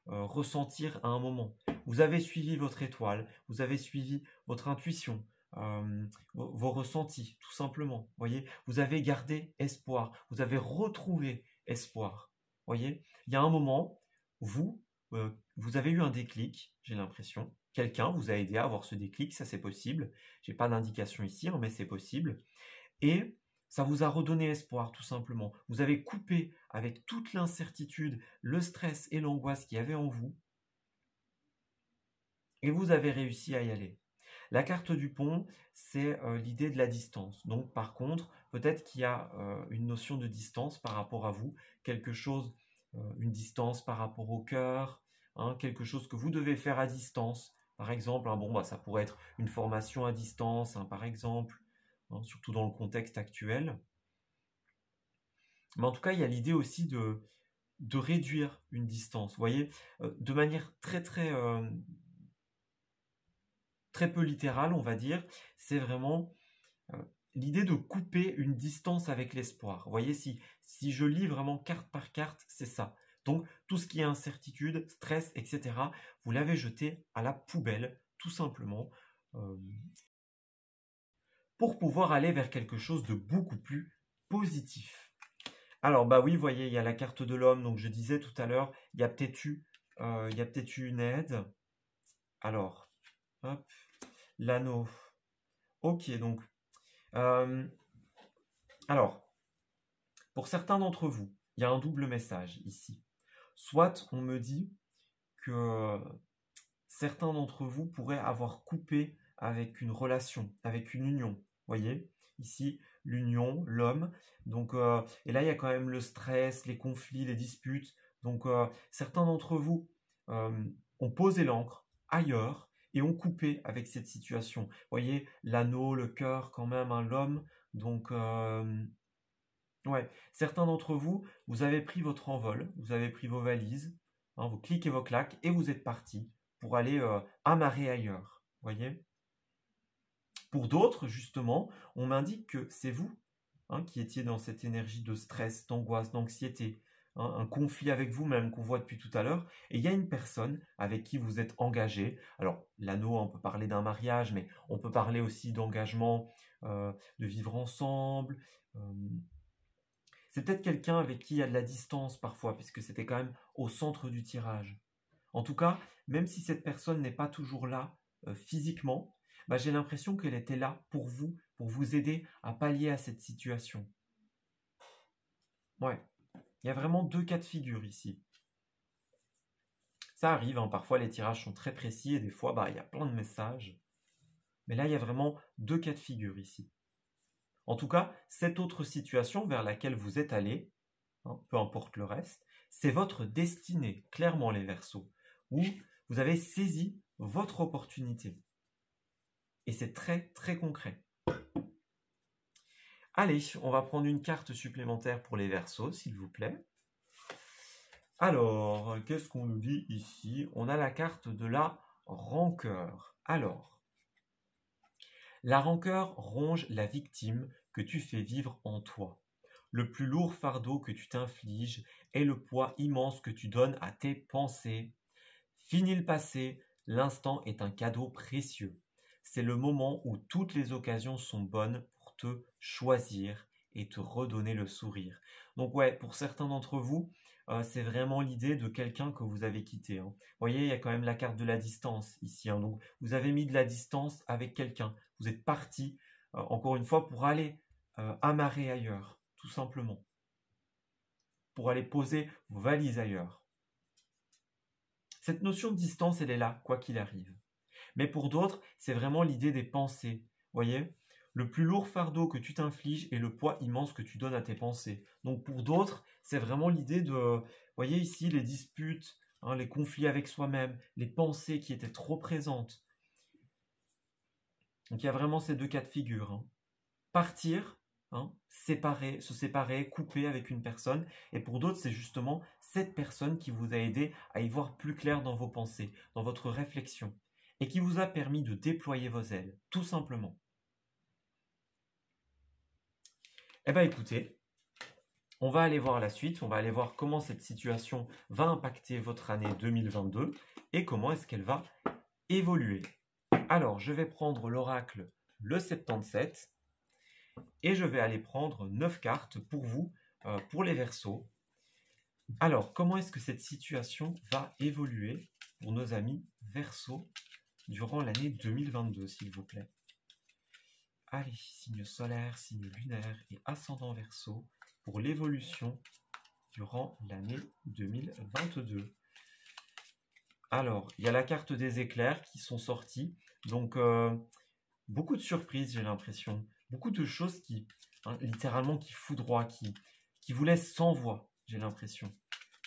ressentir à un moment. Vous avez suivi votre étoile, vous avez suivi votre intuition, vos ressentis, tout simplement. Vous voyez, vous avez gardé espoir, vous avez retrouvé espoir. Vous voyez, il y a un moment, vous avez eu un déclic, j'ai l'impression. Quelqu'un vous a aidé à avoir ce déclic, ça c'est possible. Je n'ai pas d'indication ici, hein, mais c'est possible. Et ça vous a redonné espoir, tout simplement. Vous avez coupé avec toute l'incertitude, le stress et l'angoisse qu'il y avait en vous. Et vous avez réussi à y aller. La carte du pont, c'est l'idée de la distance. Donc, par contre, peut-être qu'il y a une notion de distance par rapport à vous, quelque chose, une distance par rapport au cœur, hein, quelque chose que vous devez faire à distance. Par exemple, hein, bon, bah, ça pourrait être une formation à distance, hein, par exemple, hein, surtout dans le contexte actuel. Mais en tout cas, il y a l'idée aussi de réduire une distance, vous voyez, de manière très peu littérale, on va dire. C'est vraiment l'idée de couper une distance avec l'espoir. Vous voyez, si je lis vraiment carte par carte, c'est ça. Donc, tout ce qui est incertitude, stress, etc., vous l'avez jeté à la poubelle, tout simplement, pour pouvoir aller vers quelque chose de beaucoup plus positif. Alors, bah oui, vous voyez, il y a la carte de l'homme. Donc, je disais tout à l'heure, il y a peut-être eu une aide. Alors, hop, l'anneau. Ok, donc, alors, pour certains d'entre vous, il y a un double message ici. Soit on me dit que certains d'entre vous pourraient avoir coupé avec une relation, avec une union. Vous voyez, ici, l'union, l'homme. Donc, et là, il y a quand même le stress, les conflits, les disputes. Donc, certains d'entre vous ont posé l'encre ailleurs et ont coupé avec cette situation. Vous voyez, l'anneau, le cœur, quand même, hein, l'homme. Donc, ouais, certains d'entre vous, vous avez pris votre envol, vous avez pris vos valises, hein, vos clics et vos claques, et vous êtes partis pour aller amarrer ailleurs. Voyez. Pour d'autres, justement, on m'indique que c'est vous hein, qui étiez dans cette énergie de stress, d'angoisse, d'anxiété, hein, un conflit avec vous-même qu'on voit depuis tout à l'heure, et il y a une personne avec qui vous êtes engagé. Alors, l'anneau, on peut parler d'un mariage, mais on peut parler aussi d'engagement, de vivre ensemble. C'est peut-être quelqu'un avec qui il y a de la distance parfois, puisque c'était quand même au centre du tirage. En tout cas, même si cette personne n'est pas toujours là physiquement, bah, j'ai l'impression qu'elle était là pour vous aider à pallier à cette situation. Ouais, il y a vraiment deux cas de figure ici. Ça arrive, hein, parfois les tirages sont très précis et des fois, bah, il y a plein de messages. Mais là, il y a vraiment deux cas de figure ici. En tout cas, cette autre situation vers laquelle vous êtes allé, hein, peu importe le reste, c'est votre destinée, clairement les Verseaux, où vous avez saisi votre opportunité. Et c'est très, très concret. Allez, on va prendre une carte supplémentaire pour les Verseaux, s'il vous plaît. Alors, qu'est-ce qu'on nous dit ici? On a la carte de la rancœur. Alors, la rancœur ronge la victime que tu fais vivre en toi. Le plus lourd fardeau que tu t'infliges est le poids immense que tu donnes à tes pensées. Fini le passé, l'instant est un cadeau précieux. C'est le moment où toutes les occasions sont bonnes pour te choisir et te redonner le sourire. Donc ouais, pour certains d'entre vous, c'est vraiment l'idée de quelqu'un que vous avez quitté. Hein. Vous voyez, il y a quand même la carte de la distance ici. Hein. Donc vous avez mis de la distance avec quelqu'un. Vous êtes parti, encore une fois, pour aller amarrer ailleurs, tout simplement. Pour aller poser vos valises ailleurs. Cette notion de distance, elle est là, quoi qu'il arrive. Mais pour d'autres, c'est vraiment l'idée des pensées. Voyez, le plus lourd fardeau que tu t'infliges est le poids immense que tu donnes à tes pensées. Donc pour d'autres, c'est vraiment l'idée de, voyez ici, les disputes, hein, les conflits avec soi-même, les pensées qui étaient trop présentes. Donc il y a vraiment ces deux cas de figure. Hein. Partir, hein, se séparer, couper avec une personne. Et pour d'autres, c'est justement cette personne qui vous a aidé à y voir plus clair dans vos pensées, dans votre réflexion, et qui vous a permis de déployer vos ailes, tout simplement. Eh bien écoutez, on va aller voir la suite, on va aller voir comment cette situation va impacter votre année 2022 et comment est-ce qu'elle va évoluer. Alors, je vais prendre l'oracle le 77 et je vais aller prendre 9 cartes pour vous, pour les Verseaux. Alors, comment est-ce que cette situation va évoluer pour nos amis Verseaux durant l'année 2022, s'il vous plaît? Allez, signe solaire, signe lunaire et ascendant Verseau pour l'évolution durant l'année 2022. Alors, il y a la carte des éclairs qui sont sortis. Donc, beaucoup de surprises, j'ai l'impression. Beaucoup de choses qui, hein, littéralement, qui foudroient, qui vous laissent sans voix, j'ai l'impression.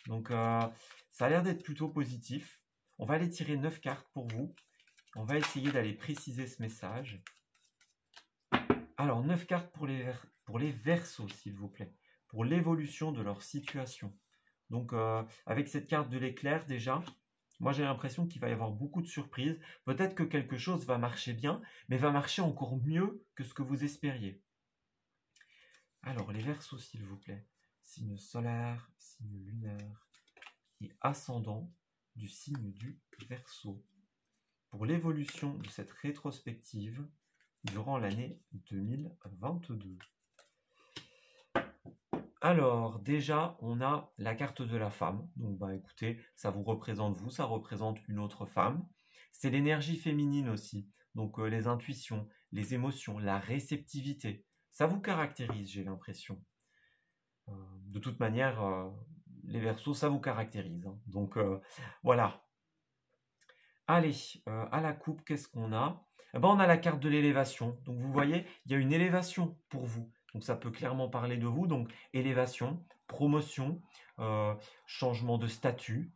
Donc, ça a l'air d'être plutôt positif. On va aller tirer 9 cartes pour vous. On va essayer d'aller préciser ce message. Alors, 9 cartes pour les Verseaux, s'il vous plaît, pour l'évolution de leur situation. Donc, avec cette carte de l'éclair, déjà, moi j'ai l'impression qu'il va y avoir beaucoup de surprises. Peut-être que quelque chose va marcher bien, mais va marcher encore mieux que ce que vous espériez. Alors, les Verseaux, s'il vous plaît. Signe solaire, signe lunaire et ascendant du signe du Verseau. Pour l'évolution de cette rétrospective durant l'année 2022. Alors, déjà, on a la carte de la femme. Donc, bah, écoutez, ça vous représente vous, ça représente une autre femme. C'est l'énergie féminine aussi. Donc, les intuitions, les émotions, la réceptivité. Ça vous caractérise, j'ai l'impression. De toute manière, les Verseaux, ça vous caractérise. Hein. Donc, voilà. Allez, à la coupe, qu'est-ce qu'on a? Eh ben, on a la carte de l'élévation. Donc, vous voyez, il y a une élévation pour vous. Donc, ça peut clairement parler de vous. Donc, élévation, promotion, changement de statut,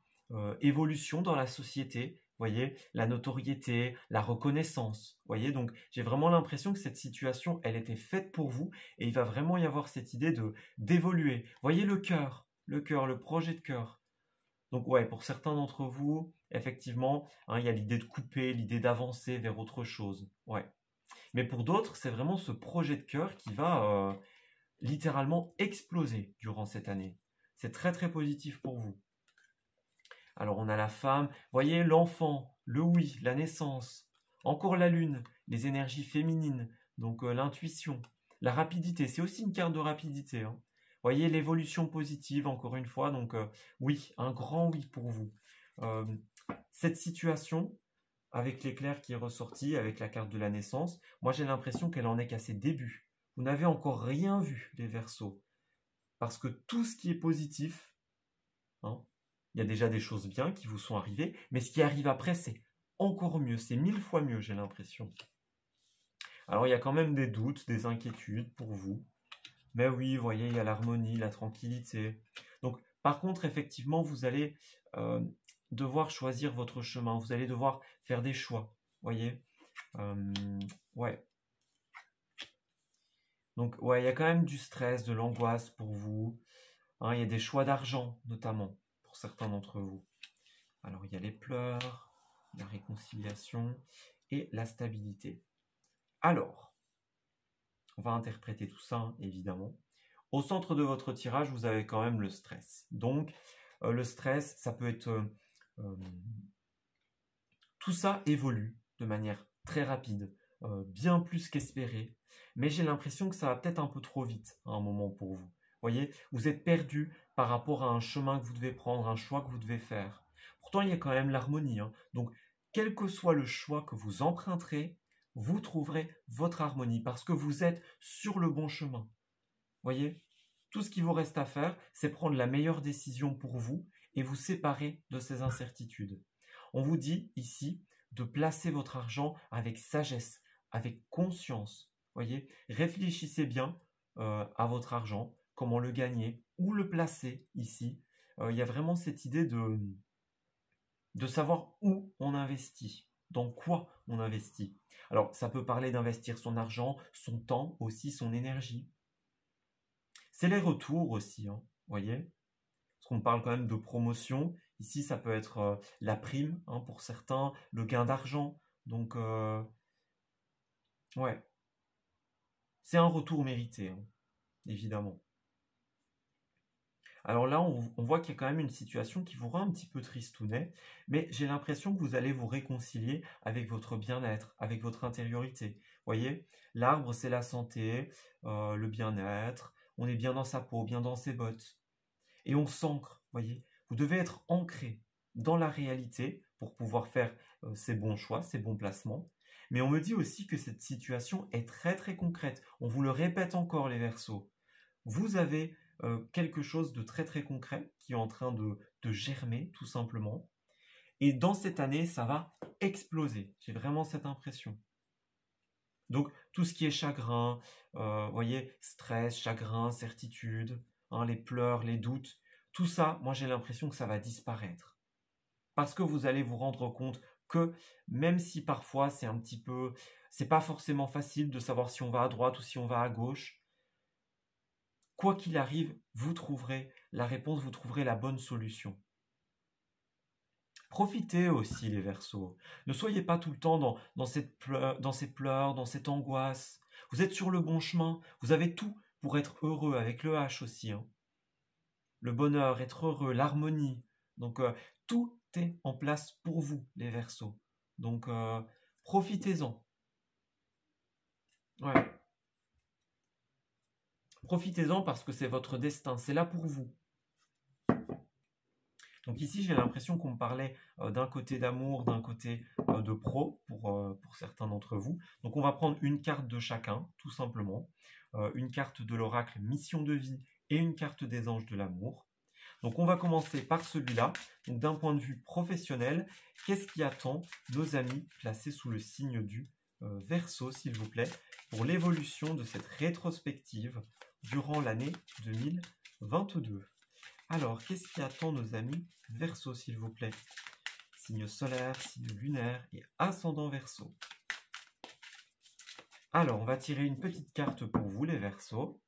évolution dans la société. Vous voyez, la notoriété, la reconnaissance. Vous voyez, donc, j'ai vraiment l'impression que cette situation, elle était faite pour vous. Et il va vraiment y avoir cette idée d'évoluer. Vous voyez le cœur, le projet de cœur. Donc, ouais, pour certains d'entre vous, effectivement, hein, il y a l'idée de couper, l'idée d'avancer vers autre chose. Ouais. Mais pour d'autres, c'est vraiment ce projet de cœur qui va littéralement exploser durant cette année. C'est très très positif pour vous. Alors on a la femme, vous voyez l'enfant, le oui, la naissance, encore la lune, les énergies féminines, donc l'intuition, la rapidité, c'est aussi une carte de rapidité. Hein. Vous voyez l'évolution positive, encore une fois, donc oui, un grand oui pour vous. Cette situation, avec l'éclair qui est ressorti, avec la carte de la naissance, moi j'ai l'impression qu'elle en est qu'à ses débuts. Vous n'avez encore rien vu, les Verseaux. Parce que tout ce qui est positif, hein, il y a déjà des choses bien qui vous sont arrivées, mais ce qui arrive après, c'est encore mieux, c'est 1000 fois mieux, j'ai l'impression. Alors il y a quand même des doutes, des inquiétudes pour vous. Mais oui, vous voyez, il y a l'harmonie, la tranquillité. Donc, par contre, effectivement, vous allez devoir choisir votre chemin. Vous allez devoir faire des choix. Voyez, ouais. Donc, ouais, il y a quand même du stress, de l'angoisse pour vous. Hein, il y a des choix d'argent, notamment, pour certains d'entre vous. Alors, il y a les pleurs, la réconciliation et la stabilité. Alors, on va interpréter tout ça, hein, évidemment. Au centre de votre tirage, vous avez quand même le stress. Donc, le stress, ça peut être... tout ça évolue de manière très rapide, bien plus qu'espéré. Mais j'ai l'impression que ça va peut-être un peu trop vite à un moment pour vous. Vous voyez, vous êtes perdu par rapport à un chemin que vous devez prendre, un choix que vous devez faire. Pourtant, il y a quand même l'harmonie. Hein. Donc, quel que soit le choix que vous emprunterez, vous trouverez votre harmonie parce que vous êtes sur le bon chemin. Vous voyez, tout ce qu'il vous reste à faire, c'est prendre la meilleure décision pour vous et vous séparer de ces incertitudes. On vous dit ici de placer votre argent avec sagesse, avec conscience. Voyez, réfléchissez bien à votre argent, comment le gagner, où le placer ici. Il y a vraiment cette idée de savoir où on investit, dans quoi on investit. Alors, ça peut parler d'investir son argent, son temps, aussi son énergie. C'est les retours aussi, hein, voyez. Parce qu'on parle quand même de promotion. Ici, ça peut être la prime, hein, pour certains, le gain d'argent. Donc, ouais, c'est un retour mérité, hein, évidemment. Alors là, on voit qu'il y a quand même une situation qui vous rend un petit peu tristounet, mais j'ai l'impression que vous allez vous réconcilier avec votre bien-être, avec votre intériorité. Vous voyez, l'arbre, c'est la santé, le bien-être, on est bien dans sa peau, bien dans ses bottes. Et on s'ancre, voyez. Vous devez être ancré dans la réalité pour pouvoir faire ces bons choix, ces bons placements. Mais on me dit aussi que cette situation est très très concrète. On vous le répète encore, les Verseaux. Vous avez quelque chose de très très concret qui est en train de germer, tout simplement. Et dans cette année, ça va exploser. J'ai vraiment cette impression. Donc, tout ce qui est chagrin, voyez, stress, chagrin, certitude, hein, les pleurs, les doutes, tout ça, moi j'ai l'impression que ça va disparaître. Parce que vous allez vous rendre compte que même si parfois c'est pas forcément facile de savoir si on va à droite ou si on va à gauche, quoi qu'il arrive, vous trouverez la réponse, vous trouverez la bonne solution. Profitez aussi, les Verseaux. Ne soyez pas tout le temps dans ces pleurs, dans cette angoisse. Vous êtes sur le bon chemin. Vous avez tout pour être heureux, avec le H aussi, hein. Le bonheur, être heureux, l'harmonie. Donc, tout est en place pour vous, les Verseaux. Donc, profitez-en. Ouais. Profitez-en parce que c'est votre destin. C'est là pour vous. Donc ici, j'ai l'impression qu'on me parlait d'un côté d'amour, d'un côté de pro pour certains d'entre vous. Donc on va prendre une carte de chacun, tout simplement. Une carte de l'oracle Mission de vie et une carte des anges de l'amour. Donc on va commencer par celui-là. Donc d'un point de vue professionnel, qu'est-ce qui attend nos amis placés sous le signe du Verseau, s'il vous plaît, pour l'évolution de cette rétrospective durant l'année 2022 ? Alors, qu'est-ce qui attend nos amis Verseau, s'il vous plaît? Signe solaire, signe lunaire et ascendant Verseau. Alors, on va tirer une petite carte pour vous, les Verseaux.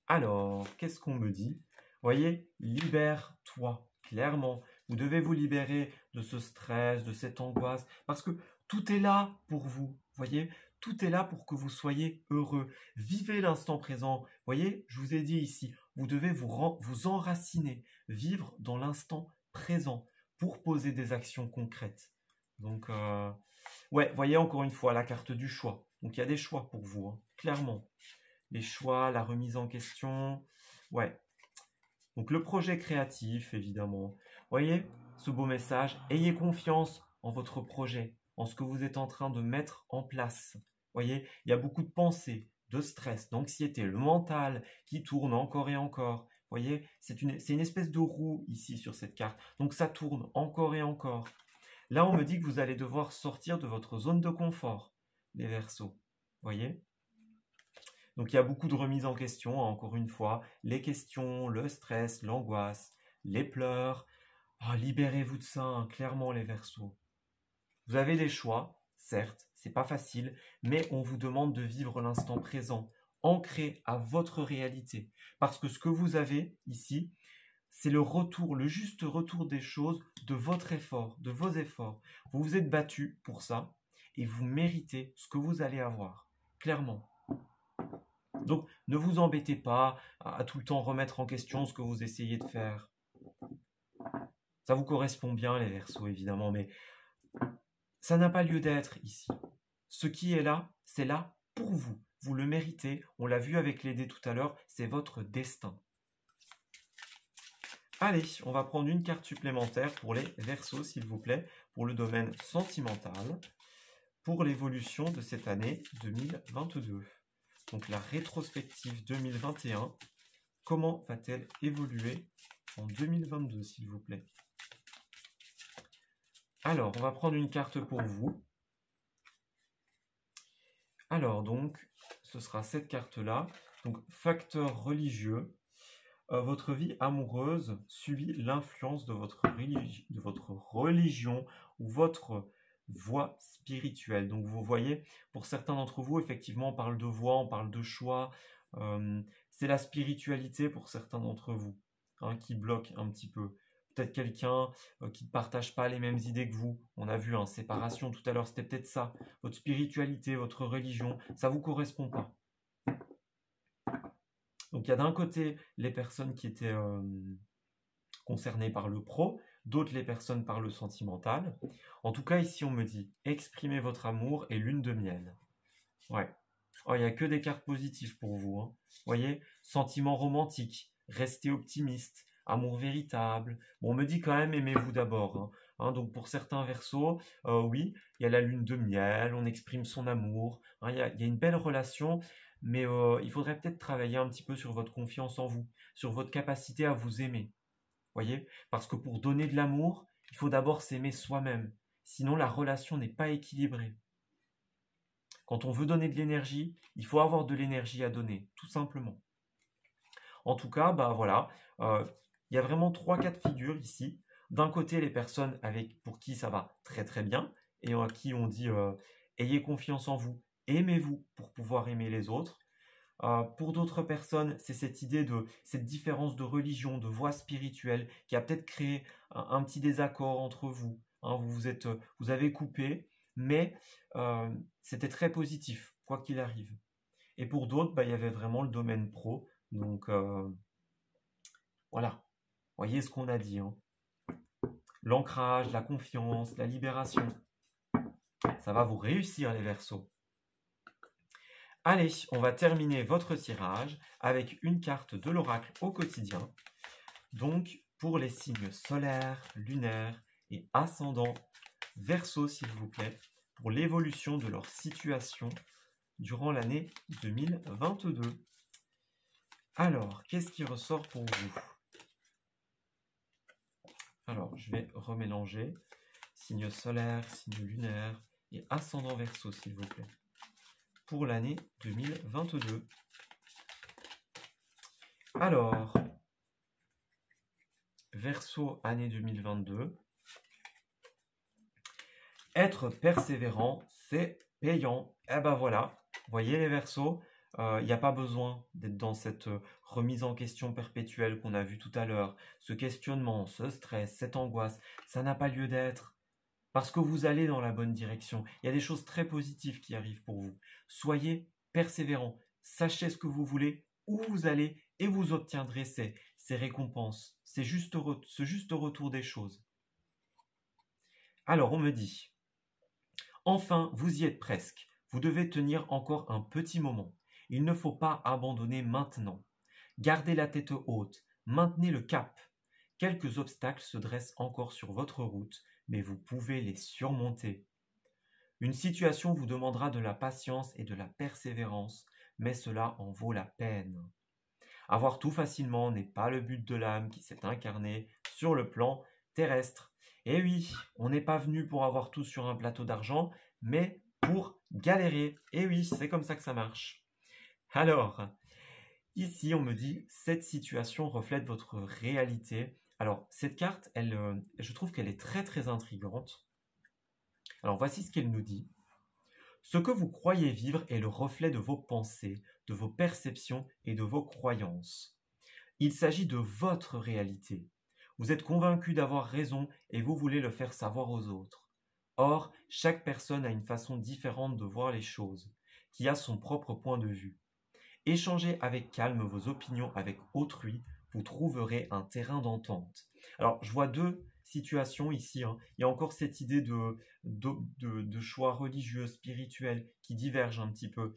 Alors, qu'est-ce qu'on me dit? Voyez, libère-toi, clairement. Vous devez vous libérer de ce stress, de cette angoisse, parce que tout est là pour vous, voyez? Tout est là pour que vous soyez heureux. Vivez l'instant présent. Voyez, je vous ai dit ici, vous devez vous enraciner, vivre dans l'instant présent pour poser des actions concrètes. Donc, ouais, voyez encore une fois la carte du choix. Donc, il y a des choix pour vous, hein, clairement. Les choix, la remise en question, ouais. Donc, le projet créatif, évidemment. Voyez, ce beau message, ayez confiance en votre projet, en ce que vous êtes en train de mettre en place. Voyez, il y a beaucoup de pensées, de stress, d'anxiété, le mental qui tourne encore et encore. Voyez, c'est une espèce de roue ici sur cette carte. Donc ça tourne encore et encore. Là, on me dit que vous allez devoir sortir de votre zone de confort, les Verseaux. Voyez ? Donc il y a beaucoup de remises en question, hein, encore une fois. Les questions, le stress, l'angoisse, les pleurs. Oh, libérez-vous de ça, hein, clairement, les Verseaux. Vous avez des choix, certes, c'est pas facile, mais on vous demande de vivre l'instant présent, ancré à votre réalité. Parce que ce que vous avez ici, c'est le retour, le juste retour des choses de votre effort, de vos efforts. Vous vous êtes battu pour ça et vous méritez ce que vous allez avoir, clairement. Donc, ne vous embêtez pas à tout le temps remettre en question ce que vous essayez de faire. Ça vous correspond bien, les Verseaux, évidemment, mais ça n'a pas lieu d'être ici. Ce qui est là, c'est là pour vous. Vous le méritez. On l'a vu avec les dés tout à l'heure, c'est votre destin. Allez, on va prendre une carte supplémentaire pour les Verseaux, s'il vous plaît, pour le domaine sentimental, pour l'évolution de cette année 2022. Donc la rétrospective 2021, comment va-t-elle évoluer en 2022, s'il vous plaît? Alors, on va prendre une carte pour vous. Alors, donc, ce sera cette carte-là. Donc, facteur religieux. Votre vie amoureuse subit l'influence de votre religion ou votre voie spirituelle. Donc, vous voyez, pour certains d'entre vous, effectivement, on parle de voie, on parle de choix. C'est la spiritualité pour certains d'entre vous, hein, qui bloque un petit peu. Peut-être quelqu'un qui ne partage pas les mêmes idées que vous. On a vu, hein, séparation tout à l'heure, c'était peut-être ça. Votre spiritualité, votre religion, ça ne vous correspond pas. Donc il y a d'un côté les personnes qui étaient concernées par le pro, d'autres les personnes par le sentimental. En tout cas, ici on me dit exprimez votre amour et lune de miel. Ouais. Oh, il n'y a que des cartes positives pour vous, hein. Vous voyez, sentiment romantique, restez optimiste, amour véritable. Bon, on me dit quand même aimez-vous d'abord, hein. Hein, donc pour certains versos, oui, il y a la lune de miel, on exprime son amour, hein, il y a une belle relation, mais il faudrait peut-être travailler un petit peu sur votre confiance en vous, sur votre capacité à vous aimer. Voyez, parce que pour donner de l'amour, il faut d'abord s'aimer soi-même. Sinon, la relation n'est pas équilibrée. Quand on veut donner de l'énergie, il faut avoir de l'énergie à donner, tout simplement. En tout cas, bah voilà, il y a vraiment 3 cas de figure ici. D'un côté, les personnes pour qui ça va très très bien et à qui on dit ayez confiance en vous, aimez-vous pour pouvoir aimer les autres. Pour d'autres personnes, c'est cette idée de cette différence de religion, de voie spirituelle qui a peut-être créé un petit désaccord entre vous. Hein, vous avez coupé, mais c'était très positif, quoi qu'il arrive. Et pour d'autres, bah, il y avait vraiment le domaine pro. Donc voilà, voyez ce qu'on a dit, hein. L'ancrage, la confiance, la libération. Ça va vous réussir les Verseaux. Allez, on va terminer votre tirage avec une carte de l'oracle au quotidien. Donc, pour les signes solaires, lunaires et ascendants Verseau, s'il vous plaît, pour l'évolution de leur situation durant l'année 2022. Alors, qu'est-ce qui ressort pour vous? Alors, je vais remélanger. Signe solaire, signe lunaire et ascendant Verseau, s'il vous plaît, pour l'année 2022. Alors, Verseau, année 2022. Être persévérant, c'est payant. Eh ben voilà, voyez les Verseaux, il n'y a pas besoin d'être dans cette remise en question perpétuelle qu'on a vue tout à l'heure. Ce questionnement, ce stress, cette angoisse, ça n'a pas lieu d'être. Parce que vous allez dans la bonne direction. Il y a des choses très positives qui arrivent pour vous. Soyez persévérant. Sachez ce que vous voulez, où vous allez, et vous obtiendrez ces récompenses, ce juste retour des choses. Alors, on me dit, enfin, vous y êtes presque. Vous devez tenir encore un petit moment. Il ne faut pas abandonner maintenant. Gardez la tête haute. Maintenez le cap. Quelques obstacles se dressent encore sur votre route, mais vous pouvez les surmonter. Une situation vous demandera de la patience et de la persévérance, mais cela en vaut la peine. Avoir tout facilement n'est pas le but de l'âme qui s'est incarnée sur le plan terrestre. Et oui, on n'est pas venu pour avoir tout sur un plateau d'argent, mais pour galérer. Et oui, c'est comme ça que ça marche. Alors, ici, on me dit, cette situation reflète votre réalité. Alors, cette carte, je trouve qu'elle est très très intrigante. Alors, voici ce qu'elle nous dit. Ce que vous croyez vivre est le reflet de vos pensées, de vos perceptions et de vos croyances. Il s'agit de votre réalité. Vous êtes convaincu d'avoir raison et vous voulez le faire savoir aux autres. Or, chaque personne a une façon différente de voir les choses, qui a son propre point de vue. Échangez avec calme vos opinions avec autrui, vous trouverez un terrain d'entente. Alors, je vois 2 situations ici, hein. Il y a encore cette idée de choix religieux, spirituel, qui divergent un petit peu.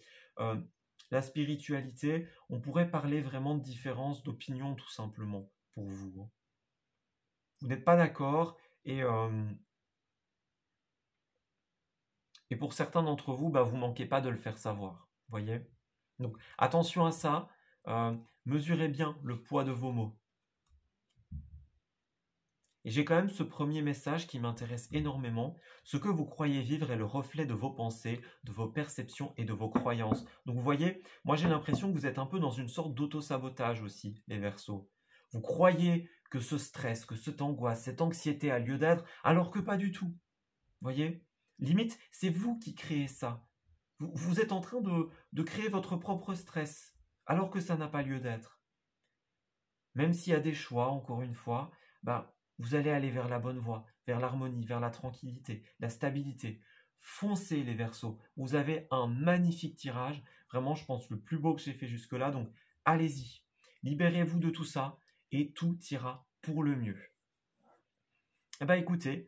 La spiritualité, on pourrait parler vraiment de différence d'opinion tout simplement pour vous, hein. Vous n'êtes pas d'accord et pour certains d'entre vous, bah, vous ne manquez pas de le faire savoir. Voyez? Donc attention à ça, mesurez bien le poids de vos mots. Et j'ai quand même ce premier message qui m'intéresse énormément. Ce que vous croyez vivre est le reflet de vos pensées, de vos perceptions et de vos croyances. Donc vous voyez, moi j'ai l'impression que vous êtes un peu dans une sorte d'auto-sabotage aussi, les Verseaux. Vous croyez que ce stress, que cette angoisse, cette anxiété a lieu d'être, alors que pas du tout. Vous voyez? Limite, c'est vous qui créez ça. Vous êtes en train de créer votre propre stress, alors que ça n'a pas lieu d'être. Même s'il y a des choix, encore une fois, bah, vous allez aller vers la bonne voie, vers l'harmonie, vers la tranquillité, la stabilité. Foncez les Verseaux. Vous avez un magnifique tirage, vraiment je pense le plus beau que j'ai fait jusque-là, donc allez-y. Libérez-vous de tout ça et tout ira pour le mieux. Eh bien écoutez,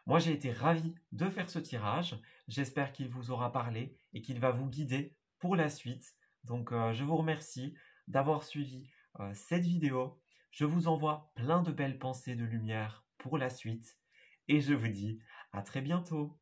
moi j'ai été ravi de faire ce tirage. J'espère qu'il vous aura parlé et qu'il va vous guider pour la suite. Donc je vous remercie d'avoir suivi cette vidéo. Je vous envoie plein de belles pensées de lumière pour la suite et je vous dis à très bientôt.